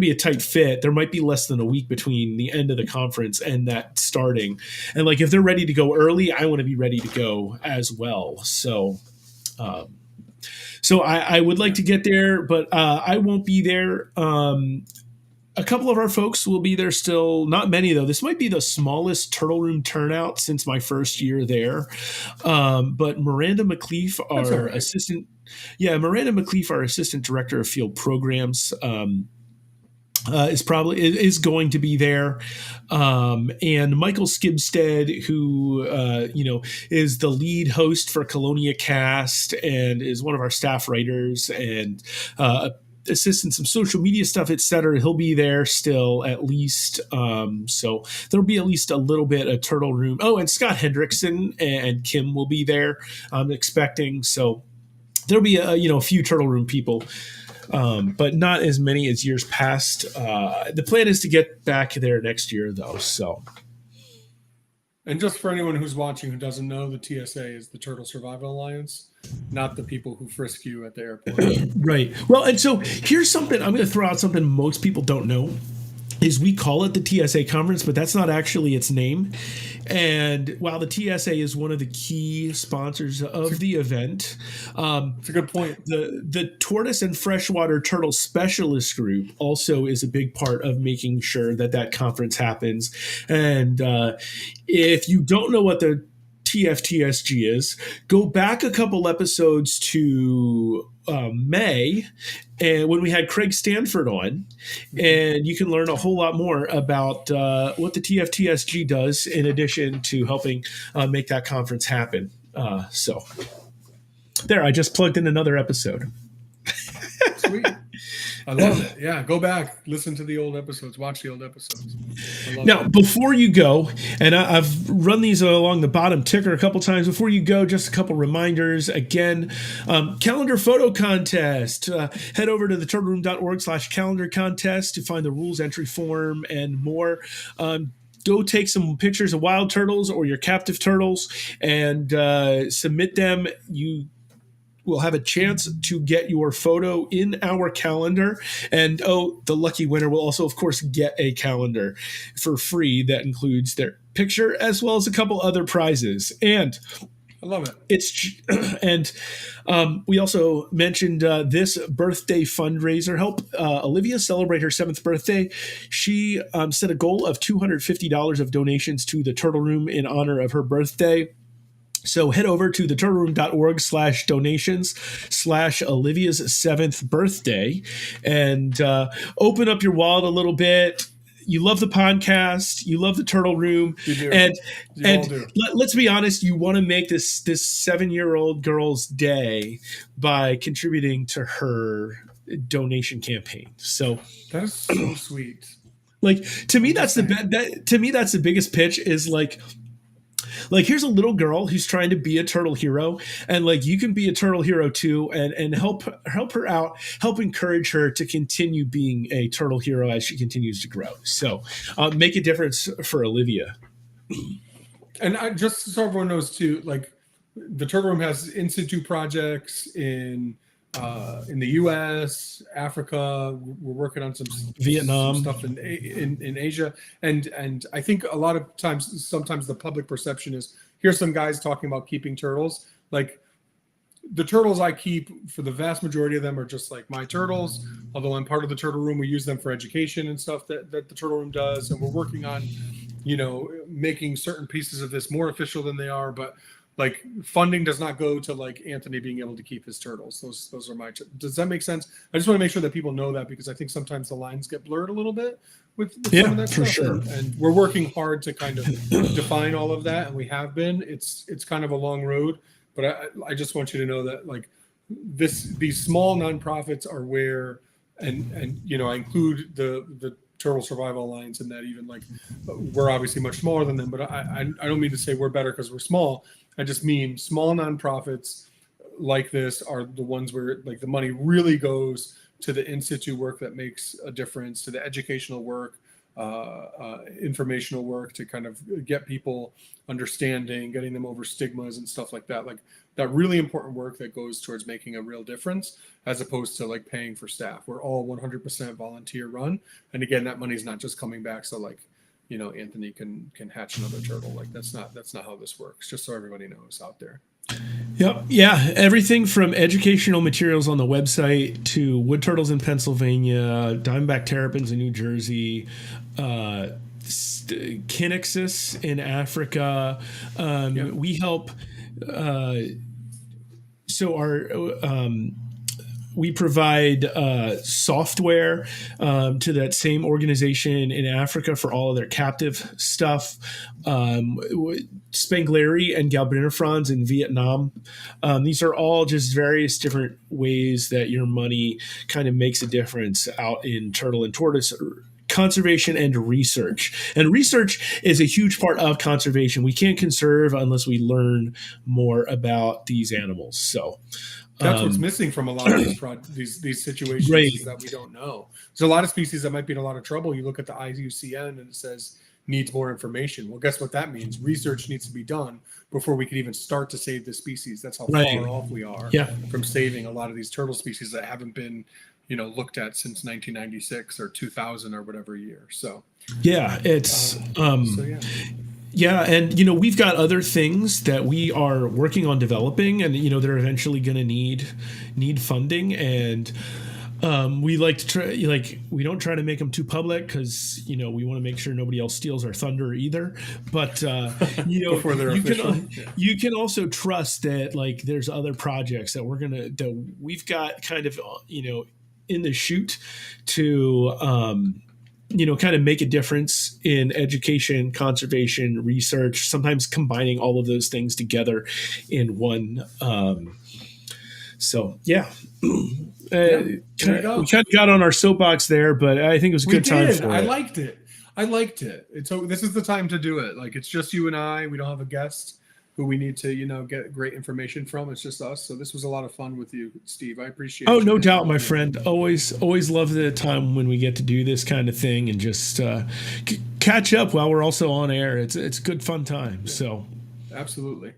be a tight fit. There might be less than a week between the end of the conference and that starting. And like if they're ready to go early, I want to be ready to go as well. So I would like to get there, but I won't be there. A couple of our folks will be there still. Not many, though. This might be the smallest Turtle Room turnout since my first year there. But Miranda McLeaf, our assistant director of field programs, is going to be there, and Michael Skibstead, who is the lead host for Colonia Cast and is one of our staff writers and assist in some social media stuff, etc. He'll be there still at least. So there'll be at least a little bit of Turtle Room. Oh, and Scott Hendrickson and Kim will be there, I'm expecting. So there'll be a few Turtle Room people, but not as many as years past. The plan is to get back there next year, though. So. And just for anyone who's watching who doesn't know, the TSA is the Turtle Survival Alliance, not the people who frisk you at the airport. Right. Well, and so here's something. I'm going to throw out something most people don't know. Is we call it the TSA conference, but that's not actually its name. And while the TSA is one of the key sponsors of the event, it's a good point. The Tortoise and Freshwater Turtle Specialist Group also is a big part of making sure that conference happens. And if you don't know what the TFTSG is, go back a couple episodes to May, and when we had Craig Stanford on, and you can learn a whole lot more about what the TFTSG does in addition to helping make that conference happen. So there, I just plugged in another episode. Sweet. I love it. Yeah, go back, listen to the old episodes, watch the old episodes. Now, before you go, and I've run these along the bottom ticker a couple times. Before you go, just a couple reminders. Again, calendar photo contest. Head over to theturtleroom.org/calendar contest to find the rules, entry form, and more. Go take some pictures of wild turtles or your captive turtles and submit them. You will have a chance to get your photo in our calendar. And the lucky winner will also, of course, get a calendar for free that includes their picture as well as a couple other prizes. And I love it. And we also mentioned this birthday fundraiser help Olivia celebrate her 7th birthday. She set a goal of $250 of donations to the Turtle Room in honor of her birthday. So head over to theturtleroom.org/donations/Olivia's 7th birthday and open up your wallet a little bit. You love the podcast, you love the Turtle Room, You do. and You all do. let's be honest, you want to make this 7-year-old girl's day by contributing to her donation campaign. So That is so sweet. like to me that's the biggest pitch is like here's a little girl who's trying to be a turtle hero, and like you can be a turtle hero too, and help her out, help encourage her to continue being a turtle hero as she continues to grow. So make a difference for Olivia. And just so everyone knows too, like the Turtle Room has in situ projects in the U.S., Africa. We're working on some Vietnam, some stuff in Asia, and I think a lot of times, sometimes the public perception is here's some guys talking about keeping turtles. Like the turtles I keep, for the vast majority of them, are just like my turtles. Although I'm part of the Turtle Room, we use them for education and stuff that the Turtle Room does, and we're working on, making certain pieces of this more official than they are, but. Like funding does not go to like Anthony being able to keep his turtles. Those are my. Does that make sense? I just want to make sure that people know that, because I think sometimes the lines get blurred a little bit with some of that for stuff. sure. And we're working hard to kind of define all of that, and we have been. It's kind of a long road, but I just want you to know that like these small nonprofits are where, and I include the Turtle Survival Alliance in that. Even like we're obviously much smaller than them, but I don't mean to say we're better because we're small. I just mean small nonprofits like this are the ones where like the money really goes to the in situ work that makes a difference, to the educational work, informational work, to kind of get people understanding, getting them over stigmas and stuff like that. Like that really important work that goes towards making a real difference, as opposed to like paying for staff. We're all 100% volunteer run. And again, that money's not just coming back so like, Anthony can hatch another turtle. Like that's not how this works. Just so everybody knows out there. Yep. Yeah. Everything from educational materials on the website to wood turtles in Pennsylvania, diamondback terrapins in New Jersey, Kinexus in Africa. We help. We provide software to that same organization in Africa for all of their captive stuff. Spangleri and Galbrinifrons in Vietnam. These are all just various different ways that your money kind of makes a difference out in turtle and tortoise conservation and research. And research is a huge part of conservation. We can't conserve unless we learn more about these animals. So that's what's missing from a lot of these situations, right, is that we don't know. There's a lot of species that might be in a lot of trouble. You look at the IUCN and it says needs more information. Well, guess what that means? Research needs to be done before we can even start to save the species. That's how far off we are from saving a lot of these turtle species that haven't been, looked at since 1996 or 2000 or whatever year. So it's yeah, and we've got other things that we are working on developing, and they're eventually going to need funding, and we like to try, we don't try to make them too public because we want to make sure nobody else steals our thunder either. But before they're official, you can also trust that there's other projects that we've got kind of in the chute to kind of make a difference in education, conservation, research, sometimes combining all of those things together in one. We kind of got on our soapbox there, but I think it was a good time for it. I liked it. So this is the time to do it. Like, it's just you and I. We don't have a guest who we need to, get great information from. It's just us. So this was a lot of fun with you, Steve. I appreciate it. Oh, no doubt, my friend. Always love the time when we get to do this kind of thing and just catch up while we're also on air. It's a good fun time. Yeah. So absolutely.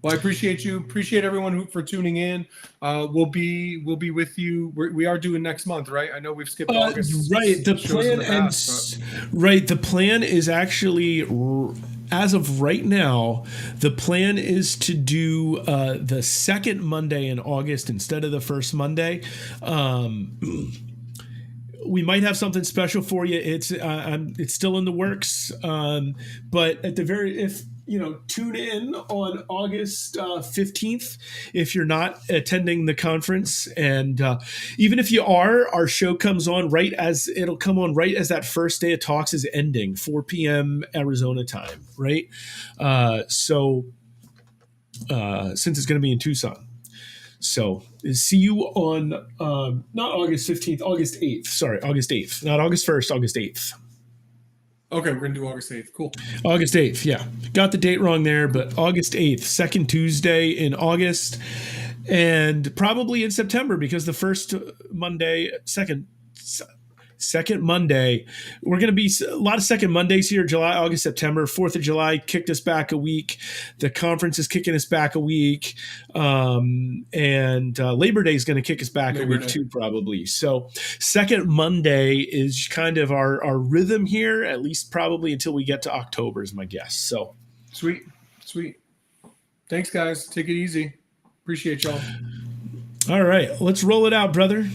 Well, I appreciate you. Appreciate everyone for tuning in. We'll be with you. We are doing next month, right? I know we've skipped August. Right. The plan is actually as of right now, the plan is to do the second Monday in August instead of the first Monday. We might have something special for you. It's still in the works, but at the if tune in on August 15th if you're not attending the conference, and even if you are, our show comes on it'll come on right as that first day of talks is ending, 4 p.m. Arizona time, right? So since it's going to be in Tucson. So see you on not August 15th, August 8th. Sorry, August 8th. Not August 1st, August 8th. Okay, we're going to do August 8th. Cool. August 8th, yeah. Got the date wrong there, but August 8th, second Tuesday in August, and probably in September because the first Monday, second Monday, we're going to be a lot of second Mondays here, July, August, September. 4th of July kicked us back a week. The conference is kicking us back a week. And Labor Day is going to kick us back a week too, probably. So second Monday is kind of our rhythm here, at least probably until we get to October is my guess. So sweet. Thanks, guys. Take it easy. Appreciate y'all. All right, let's roll it out, brother.